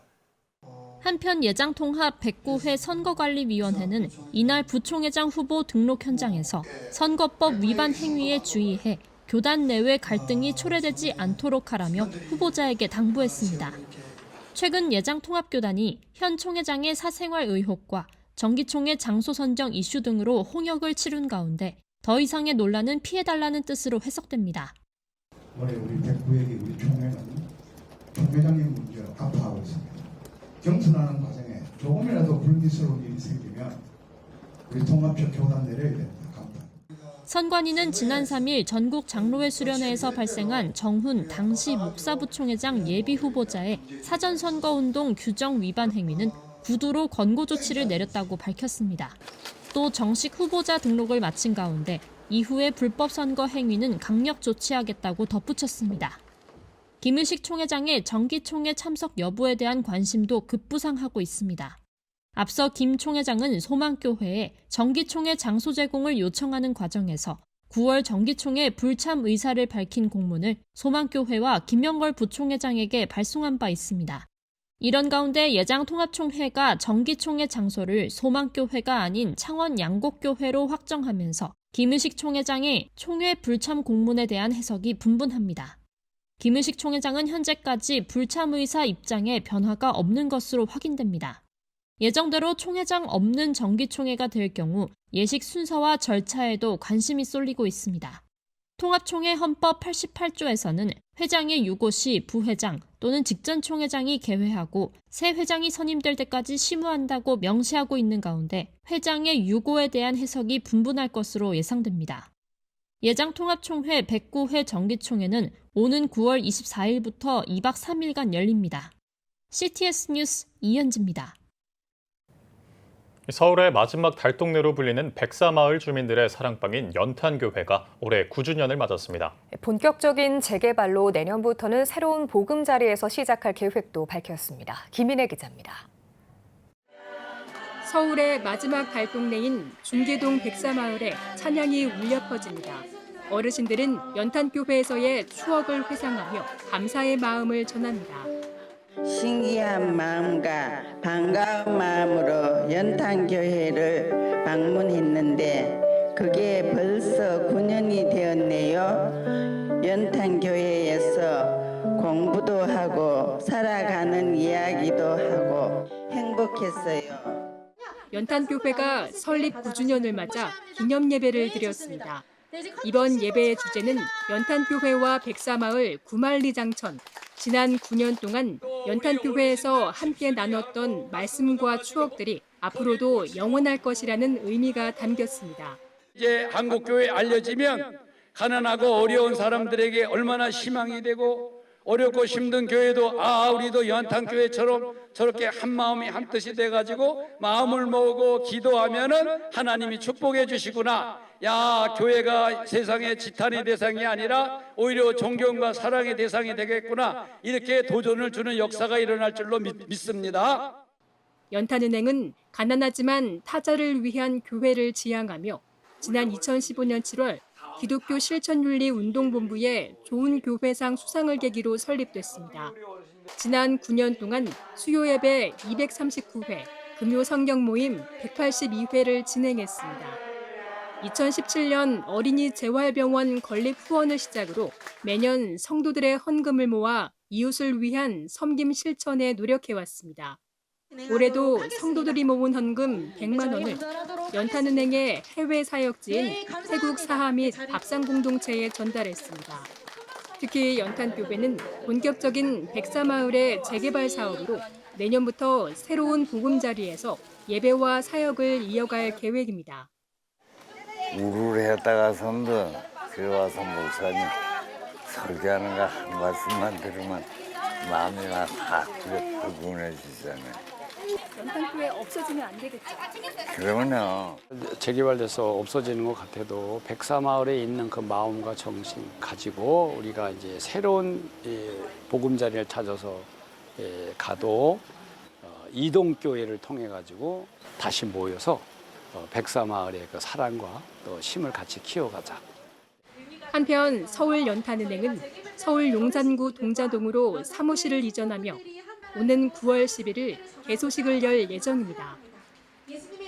한편 예장통합 109회 선거관리위원회는 이날 부총회장 후보 등록 현장에서 선거법 위반 행위에 주의해 교단 내외 갈등이 초래되지 않도록 하라며 후보자에게 당부했습니다. 최근 예장통합교단이 현 총회장의 사생활 의혹과 정기총회 장소 선정 이슈 등으로 홍역을 치룬 가운데 더 이상의 논란은 피해달라는 뜻으로 해석됩니다. 올해 우리 109회기 우리 총회는 총회장님 문제로 아파하고 있습니다. 경선하는 과정에 조금이라도 불미스러운 일이 생기면 우리 통합적 교단 내려야 됩니다. 선관위는 지난 3일 전국 장로회 수련회에서 발생한 정훈 당시 목사부총회장 예비 후보자의 사전선거운동 규정 위반 행위는 구두로 권고 조치를 내렸다고 밝혔습니다. 또 정식 후보자 등록을 마친 가운데 이후의 불법 선거 행위는 강력 조치하겠다고 덧붙였습니다. 김의식 총회장의 정기총회 참석 여부에 대한 관심도 급부상하고 있습니다. 앞서 김 총회장은 소망교회에 정기총회 장소 제공을 요청하는 과정에서 9월 정기총회 불참 의사를 밝힌 공문을 소망교회와 김명걸 부총회장에게 발송한 바 있습니다. 이런 가운데 예장통합총회가 정기총회 장소를 소망교회가 아닌 창원 양곡교회로 확정하면서 김의식 총회장의 총회 불참 공문에 대한 해석이 분분합니다. 김의식 총회장은 현재까지 불참 의사 입장에 변화가 없는 것으로 확인됩니다. 예정대로 총회장 없는 정기총회가 될 경우 예식 순서와 절차에도 관심이 쏠리고 있습니다. 통합총회 헌법 88조에서는 회장의 유고 시 부회장 또는 직전 총회장이 개회하고 새 회장이 선임될 때까지 심우한다고 명시하고 있는 가운데 회장의 유고에 대한 해석이 분분할 것으로 예상됩니다. 예장통합총회 109회 정기총회는 오는 9월 24일부터 2박 3일간 열립니다. CTS 뉴스 이현지입니다. 서울의 마지막 달동네로 불리는 백사마을 주민들의 사랑방인 연탄교회가 올해 9주년을 맞았습니다. 본격적인 재개발로 내년부터는 새로운 보금자리에서 시작할 계획도 밝혔습니다. 김인혜 기자입니다. 서울의 마지막 달동네인 중계동 백사마을에 찬양이 울려 퍼집니다. 어르신들은 연탄교회에서의 추억을 회상하며 감사의 마음을 전합니다. 신기한 마음과 반가운 마음으로 연탄교회를 방문했는데 그게 벌써 9년이 되었네요. 연탄교회에서 공부도 하고 살아가는 이야기도 하고 행복했어요. 연탄교회가 설립 9주년을 맞아 기념 예배를 드렸습니다. 이번 예배의 주제는 연탄교회와 백사마을 구만리장천. 지난 9년 동안 연탄교회에서 함께 나눴던 말씀과 추억들이 앞으로도 영원할 것이라는 의미가 담겼습니다. 이제 한국교회 알려지면 가난하고 어려운 사람들에게 얼마나 희망이 되고 어렵고 힘든 교회도 우리도 연탄교회처럼 저렇게 한 마음이 한 뜻이 돼가지고 마음을 모으고 기도하면은 하나님이 축복해 주시구나. 야, 교회가 세상의 지탄의 대상이 아니라 오히려 존경과 사랑의 대상이 되겠구나. 이렇게 도전을 주는 역사가 일어날 줄로 믿습니다. 연탄은행은 가난하지만 타자를 위한 교회를 지향하며 지난 2015년 7월 기독교 실천윤리 운동본부의 좋은 교회상 수상을 계기로 설립됐습니다. 지난 9년 동안 수요예배 239회, 금요 성경 모임 182회를 진행했습니다. 2017년 어린이 재활병원 건립 후원을 시작으로 매년 성도들의 헌금을 모아 이웃을 위한 섬김 실천에 노력해왔습니다. 올해도 성도들이 모은 헌금 100만 원을 연탄은행의 해외 사역지인 태국 사하 및 밥상 공동체에 전달했습니다. 특히 연탄교회는 본격적인 백사마을의 재개발 사업으로 내년부터 새로운 보금자리에서 예배와 사역을 이어갈 계획입니다. 우르르 했다가선도 그 와서 목사님 설교하는 거 한 말씀만 들으면 마음이 막 확 푸근해지잖아요. 연탄교회 없어지면 안 되겠죠? 그러면요. 재개발돼서 없어지는 것 같아도 백사마을에 있는 그 마음과 정신 가지고 우리가 이제 새로운 보금자리를 찾아서 가도 이동교회를 통해 가지고 다시 모여서 백사마을의 그 사랑과 또 힘을 같이 키워가자. 한편 서울 연탄은행은 서울 용산구 동자동으로 사무실을 이전하며 오는 9월 11일 개소식을 열 예정입니다.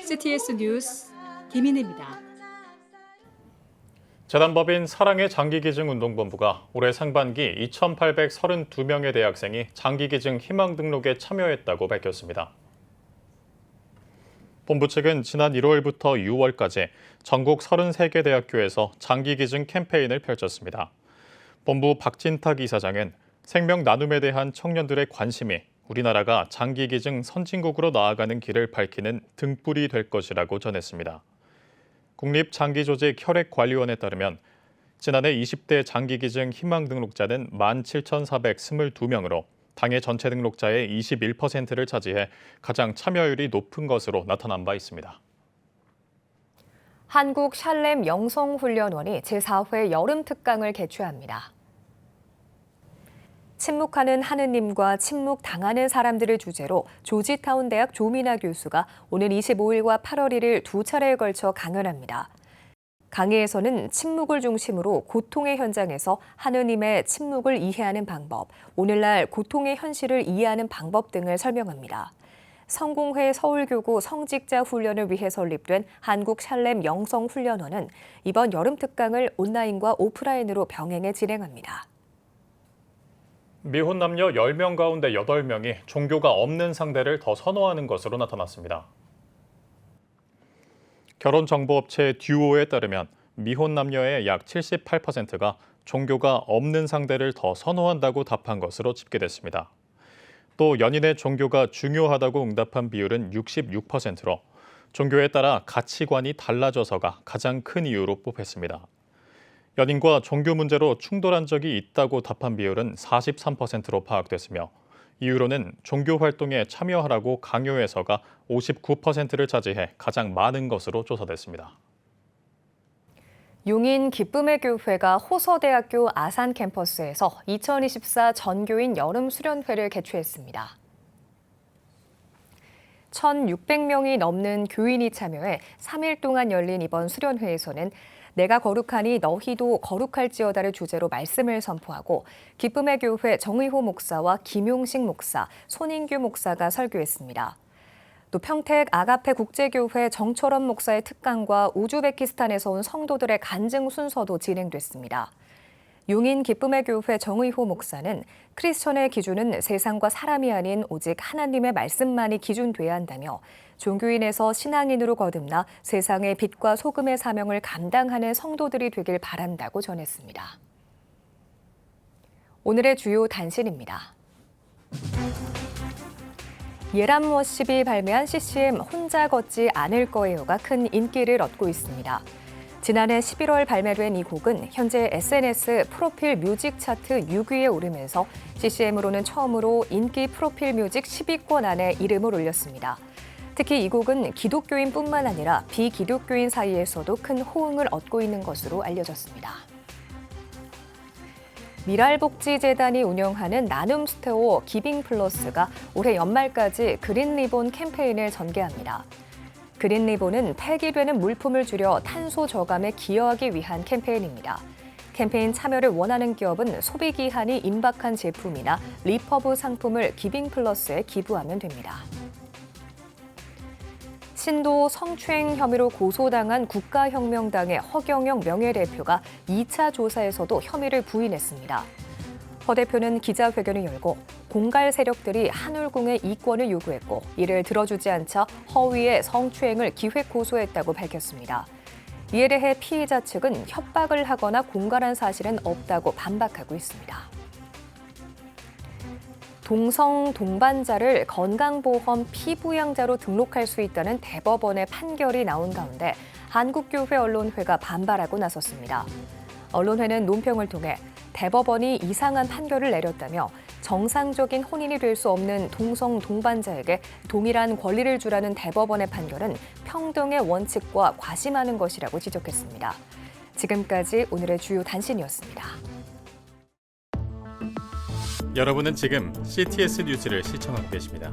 CTS 뉴스 김인혜입니다. 재단법인 사랑의 장기기증운동본부가 올해 상반기 2,832명의 대학생이 장기기증 희망 등록에 참여했다고 밝혔습니다. 본부 측은 지난 1월부터 6월까지 전국 33개 대학교에서 장기기증 캠페인을 펼쳤습니다. 본부 박진탁 이사장은 생명 나눔에 대한 청년들의 관심이 우리나라가 장기기증 선진국으로 나아가는 길을 밝히는 등불이 될 것이라고 전했습니다. 국립장기조직혈액관리원에 따르면 지난해 20대 장기기증 희망 등록자는 17,422명으로 당해 전체 등록자의 21%를 차지해 가장 참여율이 높은 것으로 나타난 바 있습니다. 한국 샬렘 영성훈련원이 제4회 여름 특강을 개최합니다. 침묵하는 하느님과 침묵당하는 사람들을 주제로 조지타운 대학 조민아 교수가 오는 25일과 8월 1일 두 차례에 걸쳐 강연합니다. 강의에서는 침묵을 중심으로 고통의 현장에서 하느님의 침묵을 이해하는 방법, 오늘날 고통의 현실을 이해하는 방법 등을 설명합니다. 성공회 서울교구 성직자 훈련을 위해 설립된 한국 샬렘 영성훈련원은 이번 여름 특강을 온라인과 오프라인으로 병행해 진행합니다. 미혼 남녀 10명 가운데 8명이 종교가 없는 상대를 더 선호하는 것으로 나타났습니다. 결혼정보업체 듀오에 따르면 미혼 남녀의 약 78%가 종교가 없는 상대를 더 선호한다고 답한 것으로 집계됐습니다. 또 연인의 종교가 중요하다고 응답한 비율은 66%로 종교에 따라 가치관이 달라져서가 가장 큰 이유로 뽑혔습니다. 연인과 종교 문제로 충돌한 적이 있다고 답한 비율은 43%로 파악됐으며 이유로는 종교 활동에 참여하라고 강요해서가 59%를 차지해 가장 많은 것으로 조사됐습니다. 용인 기쁨의 교회가 호서대학교 아산 캠퍼스에서 2024 전교인 여름 수련회를 개최했습니다. 1,600명이 넘는 교인이 참여해 3일 동안 열린 이번 수련회에서는 내가 거룩하니 너희도 거룩할지어다를 주제로 말씀을 선포하고 기쁨의 교회 정의호 목사와 김용식 목사, 손인규 목사가 설교했습니다. 또 평택 아가페 국제교회 정철원 목사의 특강과 우즈베키스탄에서 온 성도들의 간증 순서도 진행됐습니다. 용인 기쁨의 교회 정의호 목사는 크리스천의 기준은 세상과 사람이 아닌 오직 하나님의 말씀만이 기준돼야 한다며 종교인에서 신앙인으로 거듭나 세상의 빛과 소금의 사명을 감당하는 성도들이 되길 바란다고 전했습니다. 오늘의 주요 단신입니다. 예람 워십이 발매한 CCM 혼자 걷지 않을 거예요가 큰 인기를 얻고 있습니다. 지난해 11월 발매된 이 곡은 현재 SNS 프로필 뮤직 차트 6위에 오르면서 CCM으로는 처음으로 인기 프로필 뮤직 10위권 안에 이름을 올렸습니다. 특히 이 곡은 기독교인뿐만 아니라 비기독교인 사이에서도 큰 호응을 얻고 있는 것으로 알려졌습니다. 미랄복지재단이 운영하는 나눔 스토어 기빙플러스가 올해 연말까지 그린리본 캠페인을 전개합니다. 그린리본은 폐기되는 물품을 줄여 탄소 저감에 기여하기 위한 캠페인입니다. 캠페인 참여를 원하는 기업은 소비기한이 임박한 제품이나 리퍼브 상품을 기빙플러스에 기부하면 됩니다. 신도 성추행 혐의로 고소당한 국가혁명당의 허경영 명예대표가 2차 조사에서도 혐의를 부인했습니다. 허 대표는 기자회견을 열고 공갈 세력들이 한울궁의 이권을 요구했고 이를 들어주지 않자 허위의 성추행을 기획 고소했다고 밝혔습니다. 이에 대해 피의자 측은 협박을 하거나 공갈한 사실은 없다고 반박하고 있습니다. 동성 동반자를 건강보험 피부양자로 등록할 수 있다는 대법원의 판결이 나온 가운데 한국교회 언론회가 반발하고 나섰습니다. 언론회는 논평을 통해 대법원이 이상한 판결을 내렸다며 정상적인 혼인이 될 수 없는 동성 동반자에게 동일한 권리를 주라는 대법원의 판결은 평등의 원칙과 과심하는 것이라고 지적했습니다. 지금까지 오늘의 주요 단신이었습니다. 여러분은 지금 CTS 뉴스를 시청하고 계십니다.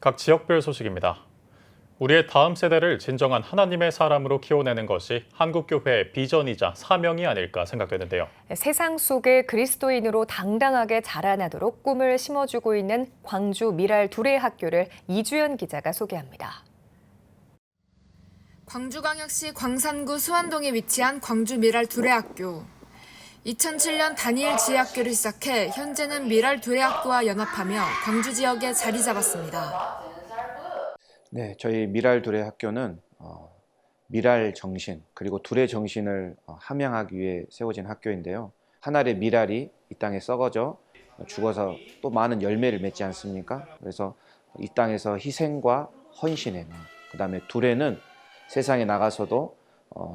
각 지역별 소식입니다. 우리의 다음 세대를 진정한 하나님의 사람으로 키워내는 것이 한국교회의 비전이자 사명이 아닐까 생각되는데요. 세상 속에 그리스도인으로 당당하게 자라나도록 꿈을 심어주고 있는 광주 미랄 두레학교를 이주연 기자가 소개합니다. 광주광역시 광산구 수안동에 위치한 광주 미랄 두레학교. 2007년 단일 지혜학교를 시작해 현재는 미랄 두레학교와 연합하며 광주 지역에 자리 잡았습니다. 네, 저희 미랄 두레 학교는 미랄 정신 그리고 두레 정신을 함양하기 위해 세워진 학교인데요. 한 알의 미랄이 이 땅에 썩어져 죽어서 또 많은 열매를 맺지 않습니까? 그래서 이 땅에서 희생과 헌신의 마음, 그다음에 두레는 세상에 나가서도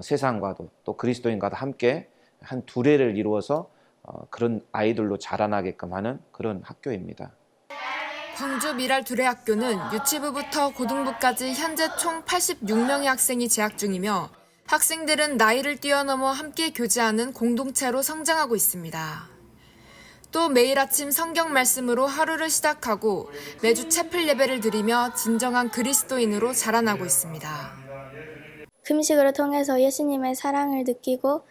세상과도 또 그리스도인과도 함께 한 두레를 이루어서 그런 아이들로 자라나게끔 하는 그런 학교입니다. 광주 미랄 두레학교는 유치부부터 고등부까지 현재 총 86명의 학생이 재학 중이며 학생들은 나이를 뛰어넘어 함께 교제하는 공동체로 성장하고 있습니다. 또 매일 아침 성경 말씀으로 하루를 시작하고 매주 채플 예배를 드리며 진정한 그리스도인으로 자라나고 있습니다. 금식을 통해서 예수님의 사랑을 느끼고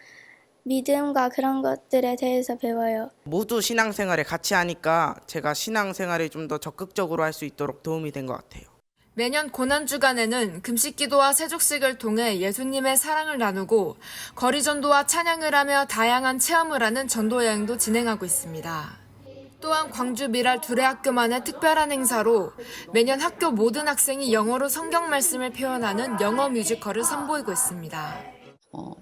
믿음과 그런 것들에 대해서 배워요. 모두 신앙생활에 같이 하니까 제가 신앙생활에 좀 더 적극적으로 할 수 있도록 도움이 된 것 같아요. 매년 고난주간에는 금식기도와 세족식을 통해 예수님의 사랑을 나누고 거리전도와 찬양을 하며 다양한 체험을 하는 전도여행도 진행하고 있습니다. 또한 광주 미랄 두레학교만의 특별한 행사로 매년 학교 모든 학생이 영어로 성경 말씀을 표현하는 영어 뮤지컬을 선보이고 있습니다.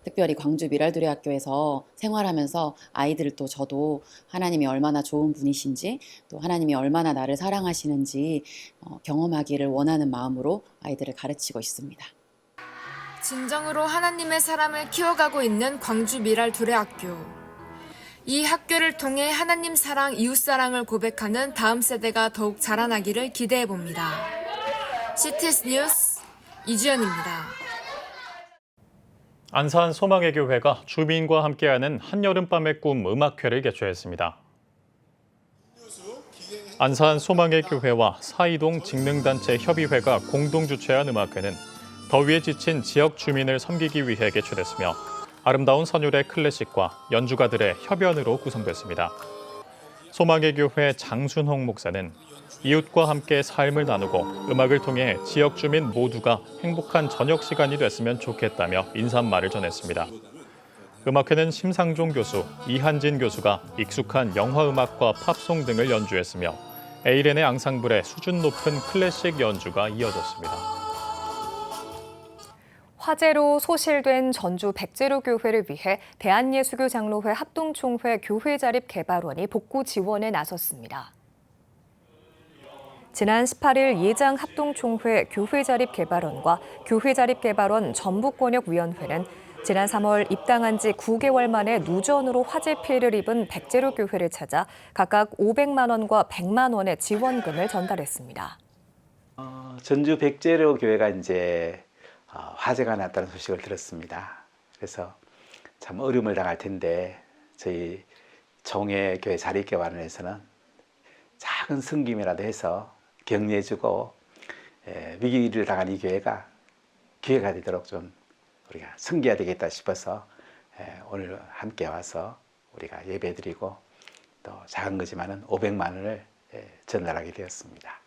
특별히 광주 미랄두레학교에서 생활하면서 아이들을 또 저도 하나님이 얼마나 좋은 분이신지 또 하나님이 얼마나 나를 사랑하시는지 경험하기를 원하는 마음으로 아이들을 가르치고 있습니다. 진정으로 하나님의 사람을 키워가고 있는 광주 미랄 두레학교. 이 학교를 통해 하나님 사랑, 이웃 사랑을 고백하는 다음 세대가 더욱 자라나기를 기대해 봅니다. CTS 뉴스 이주연입니다. 안산 소망의 교회가 주민과 함께하는 한여름밤의 꿈 음악회를 개최했습니다. 안산 소망의 교회와 사이동 직능단체 협의회가 공동 주최한 음악회는 더위에 지친 지역 주민을 섬기기 위해 개최됐으며 아름다운 선율의 클래식과 연주가들의 협연으로 구성됐습니다. 소망의 교회 장순홍 목사는 이웃과 함께 삶을 나누고 음악을 통해 지역 주민 모두가 행복한 저녁 시간이 됐으면 좋겠다며 인사말을 전했습니다. 음악회는 심상종 교수, 이한진 교수가 익숙한 영화음악과 팝송 등을 연주했으며 에이렌의 앙상블의 수준 높은 클래식 연주가 이어졌습니다. 화재로 소실된 전주 백제로교회를 위해 대한예수교 장로회 합동총회 교회자립개발원이 복구 지원에 나섰습니다. 지난 18일 예장 합동총회 교회자립개발원과 교회자립개발원 전북권역위원회는 지난 3월 입당한 지 9개월 만에 누전으로 화재 피해를 입은 백제로교회를 찾아 각각 500만 원과 100만 원의 지원금을 전달했습니다. 전주 백제로교회가 이제 화재가 났다는 소식을 들었습니다. 그래서 참 어려움을 당할 텐데 저희 종회교회 자립개발원에서는 작은 섬김이라도 해서 격려해주고 위기를 당한 이 교회가 기회가 되도록 좀 우리가 섬겨야 되겠다 싶어서 오늘 함께 와서 우리가 예배드리고 또 작은 거지만은 500만 원을 전달하게 되었습니다.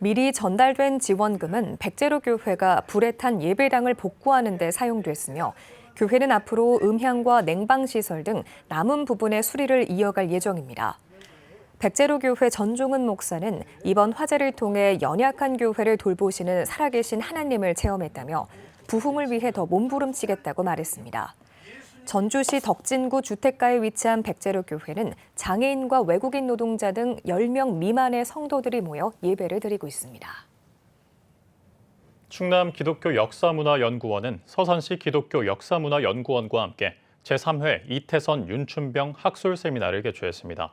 미리 전달된 지원금은 백제로교회가 불에 탄 예배당을 복구하는 데 사용됐으며 교회는 앞으로 음향과 냉방시설 등 남은 부분의 수리를 이어갈 예정입니다. 백제로교회 전종은 목사는 이번 화재를 통해 연약한 교회를 돌보시는 살아계신 하나님을 체험했다며 부흥을 위해 더 몸부림치겠다고 말했습니다. 전주시 덕진구 주택가에 위치한 백제로교회는 장애인과 외국인 노동자 등 10명 미만의 성도들이 모여 예배를 드리고 있습니다. 충남 기독교 역사문화연구원은 서산시 기독교 역사문화연구원과 함께 제3회 이태선 윤춘병 학술 세미나를 개최했습니다.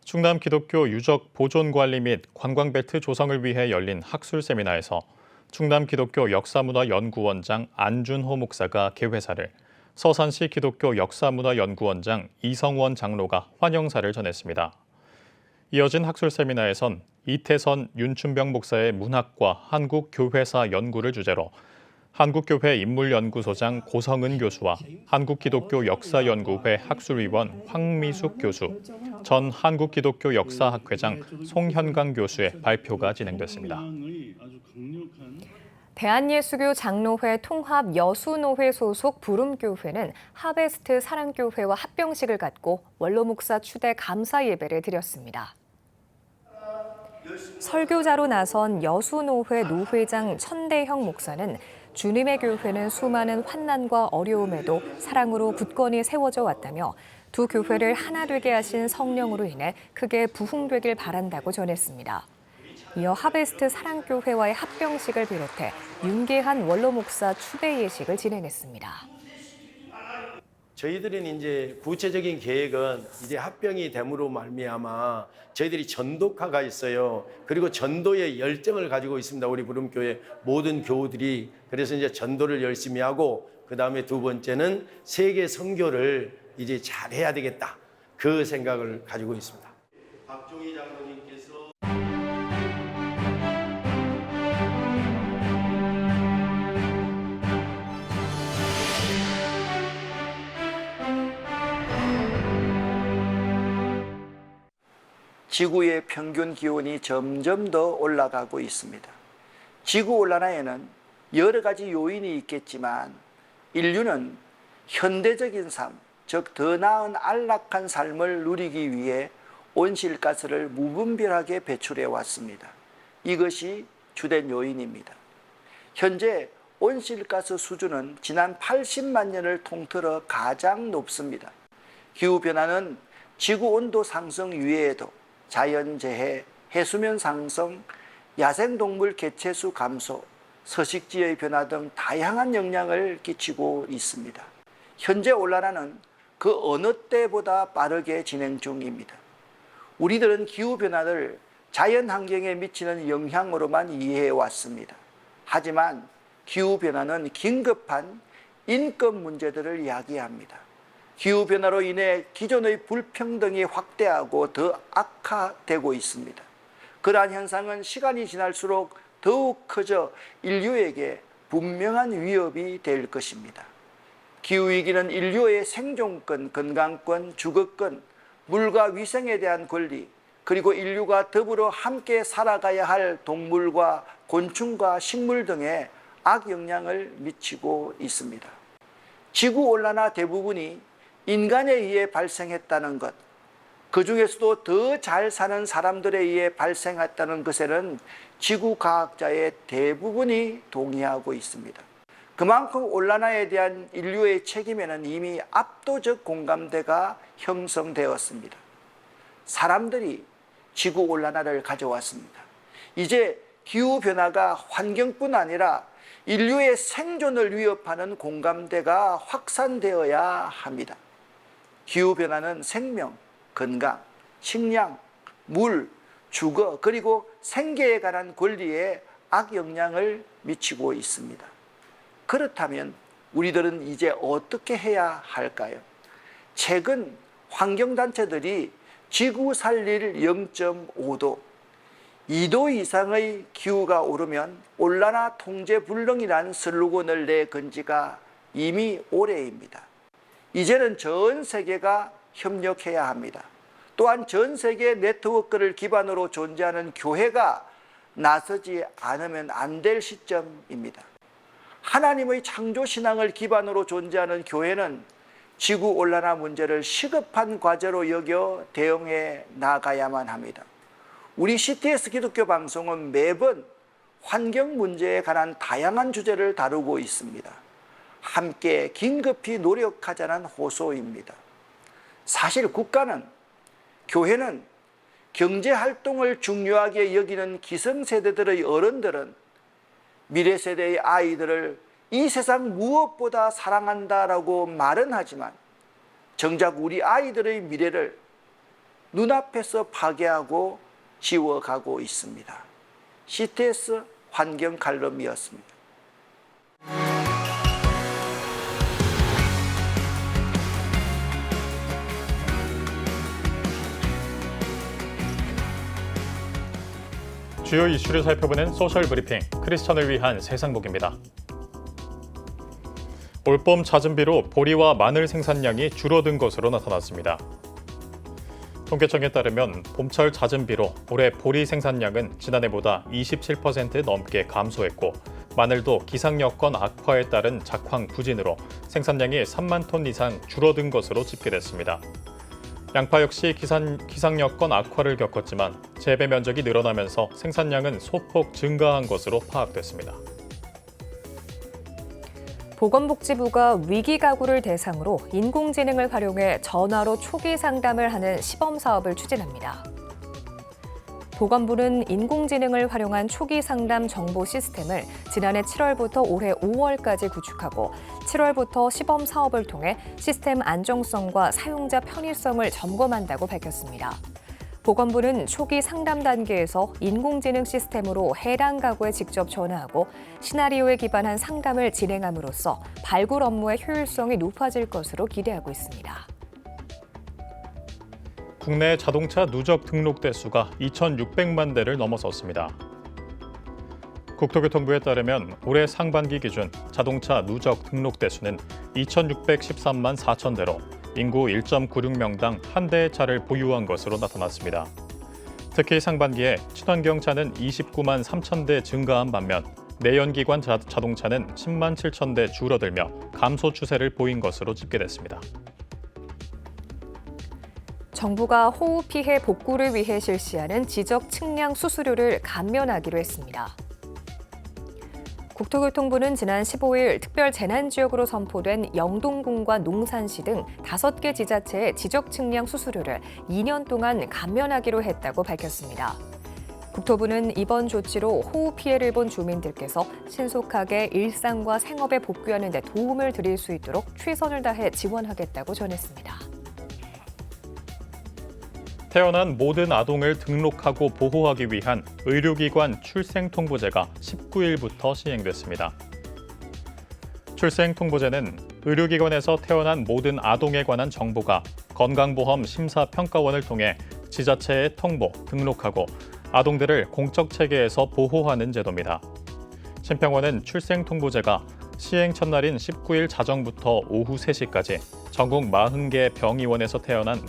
충남 기독교 유적 보존 관리 및 관광벨트 조성을 위해 열린 학술 세미나에서 충남 기독교 역사문화연구원장 안준호 목사가 개회사를, 서산시 기독교 역사문화연구원장 이성원 장로가 환영사를 전했습니다. 이어진 학술 세미나에선 이태선 윤춘병 목사의 문학과 한국교회사 연구를 주제로 한국교회 인물연구소장 고성은 교수와 한국기독교 역사연구회 학술위원 황미숙 교수, 전 한국기독교 역사학회장 송현강 교수의 발표가 진행됐습니다. 대한예수교 장로회 통합 여수노회 소속 부름교회는 하베스트 사랑교회와 합병식을 갖고 원로 목사 추대 감사 예배를 드렸습니다. 설교자로 나선 여수노회 노회장 천대형 목사는 주님의 교회는 수많은 환난과 어려움에도 사랑으로 굳건히 세워져 왔다며 두 교회를 하나 되게 하신 성령으로 인해 크게 부흥되길 바란다고 전했습니다. 이어 하베스트 사랑교회와의 합병식을 비롯해 윤계한 원로 목사 추대 예식을 진행했습니다. 저희들은 이제 구체적인 계획은 이제 합병이 됨으로 말미암아 저희들이 전도카가 있어요. 그리고 전도의 열정을 가지고 있습니다. 우리 부름교회 모든 교우들이. 그래서 이제 전도를 열심히 하고 그다음에 두 번째는 세계 선교를 이제 잘 해야 되겠다. 그 생각을 가지고 있습니다. 박종희 장로님께서 지구의 평균 기온이 점점 더 올라가고 있습니다. 지구온난화에는 여러 가지 요인이 있겠지만 인류는 현대적인 삶, 즉 더 나은 안락한 삶을 누리기 위해 온실가스를 무분별하게 배출해 왔습니다. 이것이 주된 요인입니다. 현재 온실가스 수준은 지난 80만 년을 통틀어 가장 높습니다. 기후변화는 지구온도 상승 이외에도 자연재해, 해수면 상승, 야생동물 개체수 감소, 서식지의 변화 등 다양한 영향을 끼치고 있습니다. 현재 온난화는 그 어느 때보다 빠르게 진행 중입니다. 우리들은 기후변화를 자연환경에 미치는 영향으로만 이해해 왔습니다. 하지만 기후변화는 긴급한 인권 문제들을 야기합니다. 기후변화로 인해 기존의 불평등이 확대하고 더 악화되고 있습니다. 그러한 현상은 시간이 지날수록 더욱 커져 인류에게 분명한 위협이 될 것입니다. 기후위기는 인류의 생존권, 건강권, 주거권, 물과 위생에 대한 권리, 그리고 인류가 더불어 함께 살아가야 할 동물과 곤충과 식물 등에 악영향을 미치고 있습니다. 지구온난화 대부분이 인간에 의해 발생했다는 것, 그 중에서도 더 잘 사는 사람들에 의해 발생했다는 것에는 지구과학자의 대부분이 동의하고 있습니다. 그만큼 온난화에 대한 인류의 책임에는 이미 압도적 공감대가 형성되었습니다. 사람들이 지구온난화를 가져왔습니다. 이제 기후변화가 환경뿐 아니라 인류의 생존을 위협하는 공감대가 확산되어야 합니다. 기후변화는 생명, 건강, 식량, 물, 주거, 그리고 생계에 관한 권리에 악영향을 미치고 있습니다. 그렇다면 우리들은 이제 어떻게 해야 할까요? 최근 환경단체들이 지구 살릴 0.5도, 2도 이상의 기후가 오르면 온난화 통제 불능이라는 슬로건을 내건 지가 이미 오래입니다. 이제는 전 세계가 협력해야 합니다. 또한 전 세계 네트워크를 기반으로 존재하는 교회가 나서지 않으면 안 될 시점입니다. 하나님의 창조신앙을 기반으로 존재하는 교회는 지구온난화 문제를 시급한 과제로 여겨 대응해 나가야만 합니다. 우리 CTS 기독교 방송은 매번 환경 문제에 관한 다양한 주제를 다루고 있습니다. 함께 긴급히 노력하자는 호소입니다. 사실 국가는, 교회는 경제활동을 중요하게 여기는 기성세대들의 어른들은 미래 세대의 아이들을 이 세상 무엇보다 사랑한다라고 말은 하지만 정작 우리 아이들의 미래를 눈앞에서 파괴하고 지워가고 있습니다. CTS 환경 칼럼이었습니다. 주요 이슈를 살펴보는 소셜 브리핑, 크리스천을 위한 세상복입니다. 올봄 잦은 비로 보리와 마늘 생산량이 줄어든 것으로 나타났습니다. 통계청에 따르면 봄철 잦은 비로 올해 보리 생산량은 지난해보다 27% 넘게 감소했고 마늘도 기상 여건 악화에 따른 작황 부진으로 생산량이 3만 톤 이상 줄어든 것으로 집계됐습니다. 양파 역시 기상 여건 악화를 겪었지만 재배 면적이 늘어나면서 생산량은 소폭 증가한 것으로 파악됐습니다. 보건복지부가 위기 가구를 대상으로 인공지능을 활용해 전화로 초기 상담을 하는 시범 사업을 추진합니다. 보건부는 인공지능을 활용한 초기 상담 정보 시스템을 지난해 7월부터 올해 5월까지 구축하고 7월부터 시범 사업을 통해 시스템 안정성과 사용자 편의성을 점검한다고 밝혔습니다. 보건부는 초기 상담 단계에서 인공지능 시스템으로 해당 가구에 직접 전화하고 시나리오에 기반한 상담을 진행함으로써 발굴 업무의 효율성이 높아질 것으로 기대하고 있습니다. 국내 자동차 누적 등록 대수가 2,600만 대를 넘어섰습니다. 국토교통부에 따르면 올해 상반기 기준 자동차 누적 등록 대수는 2,613만 4천 대로 인구 1.96명당 한 대의 차를 보유한 것으로 나타났습니다. 특히 상반기에 친환경차는 29만 3천 대 증가한 반면 내연기관 자동차는 10만 7천 대 줄어들며 감소 추세를 보인 것으로 집계됐습니다. 정부가 호우 피해 복구를 위해 실시하는 지적 측량 수수료를 감면하기로 했습니다. 국토교통부는 지난 15일 특별 재난지역으로 선포된 영동군과 농산시 등 5개 지자체의 지적 측량 수수료를 2년 동안 감면하기로 했다고 밝혔습니다. 국토부는 이번 조치로 호우 피해를 본 주민들께서 신속하게 일상과 생업에 복귀하는 데 도움을 드릴 수 있도록 최선을 다해 지원하겠다고 전했습니다. 태어난 모든 아동을 등록하고 보호하기 위한 의료기관 출생통보제가 19일부터 시행됐습니다. 출생통보제는 의료기관에서 태어난 모든 아동에 관한 정보가 건강보험 심사평가원을 통해 지자체에 통보, 등록하고 아동들을 공적체계에서 보호하는 제도입니다. 심평원은 출생통보제가 시행 첫날인 19일 자정부터 오후 3시까지 전국 40개 병의원에서 태어난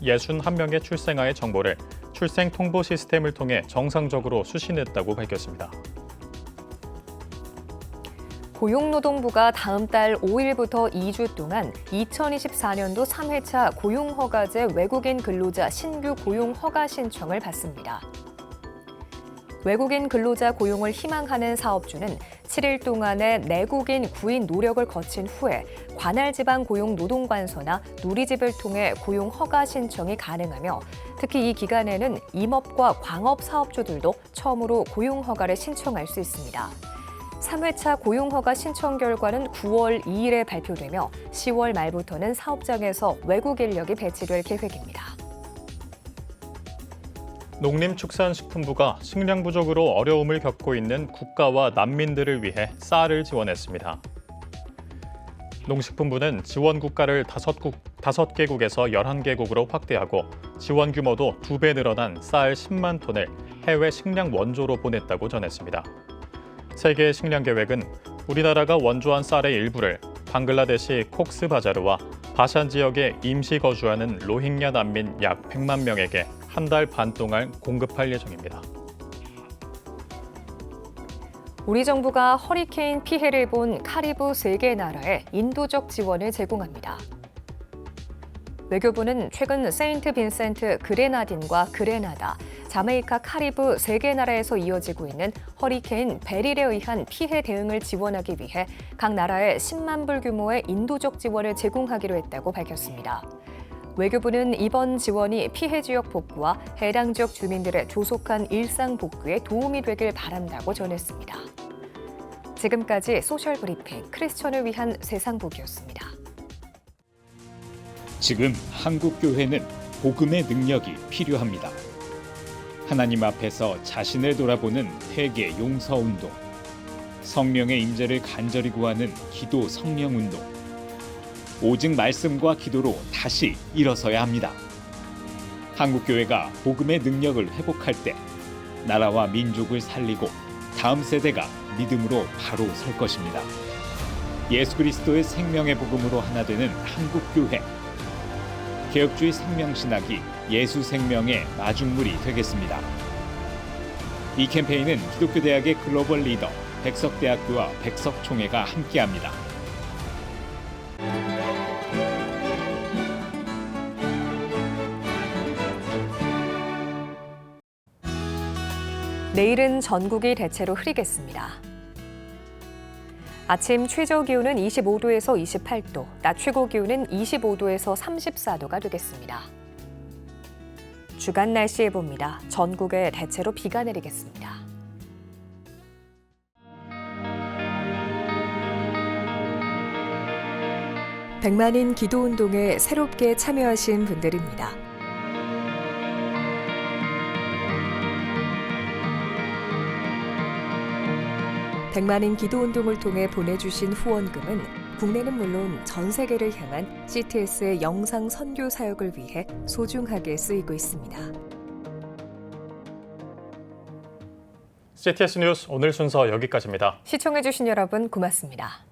61명의 출생아의 정보를 출생통보 시스템을 통해 정상적으로 수신했다고 밝혔습니다. 고용노동부가 다음 달 5일부터 2주 동안 2024년도 3회차 고용허가제 외국인 근로자 신규 고용허가 신청을 받습니다. 외국인 근로자 고용을 희망하는 사업주는 7일 동안의 내국인 구인 노력을 거친 후에 관할 지방 고용노동관서나 누리집을 통해 고용 허가 신청이 가능하며 특히 이 기간에는 임업과 광업 사업주들도 처음으로 고용 허가를 신청할 수 있습니다. 3회차 고용 허가 신청 결과는 9월 2일에 발표되며 10월 말부터는 사업장에서 외국 인력이 배치될 계획입니다. 농림축산식품부가 식량 부족으로 어려움을 겪고 있는 국가와 난민들을 위해 쌀을 지원했습니다. 농식품부는 지원 국가를 5개국에서 11개국으로 확대하고 지원 규모도 2배 늘어난 쌀 10만 톤을 해외 식량 원조로 보냈다고 전했습니다. 세계 식량 계획은 우리나라가 원조한 쌀의 일부를 방글라데시 콕스바자르와 바샨 지역에 임시 거주하는 로힝야 난민 약 100만 명에게 한 달 반 동안 공급할 예정입니다. 우리 정부가 허리케인 피해를 본 카리브 3개 나라에 인도적 지원을 제공합니다. 외교부는 최근 세인트 빈센트 그레나딘과 그레나다, 자메이카 카리브 3개 나라에서 이어지고 있는 허리케인 베릴에 의한 피해 대응을 지원하기 위해 각 나라에 10만 불 규모의 인도적 지원을 제공하기로 했다고 밝혔습니다. 외교부는 이번 지원이 피해 지역 복구와 해당 지역 주민들의 조속한 일상 복구에 도움이 되길 바란다고 전했습니다. 지금까지 소셜 브리핑 크리스천을 위한 세상복이었습니다. 지금 한국교회는 복음의 능력이 필요합니다. 하나님 앞에서 자신을 돌아보는 회개 용서 운동, 성령의 임재를 간절히 구하는 기도 성령 운동, 오직 말씀과 기도로 다시 일어서야 합니다. 한국교회가 복음의 능력을 회복할 때 나라와 민족을 살리고 다음 세대가 믿음으로 바로 설 것입니다. 예수 그리스도의 생명의 복음으로 하나 되는 한국교회. 개혁주의 생명신학이 예수 생명의 마중물이 되겠습니다. 이 캠페인은 기독교대학의 글로벌 리더 백석대학교와 백석총회가 함께합니다. 내일은 전국이 대체로 흐리겠습니다. 아침 최저 기온은 25도에서 28도, 낮 최고 기온은 25도에서 34도가 되겠습니다. 주간 날씨 예보입니다. 전국에 대체로 비가 내리겠습니다. 백만인 기도운동에 새롭게 참여하신 분들입니다. 백만인 기도운동을 통해 보내주신 후원금은 국내는 물론 전 세계를 향한 CTS의 영상 선교 사역을 위해 소중하게 쓰이고 있습니다. CTS 뉴스 오늘 순서 여기까지입니다. 시청해주신 여러분 고맙습니다.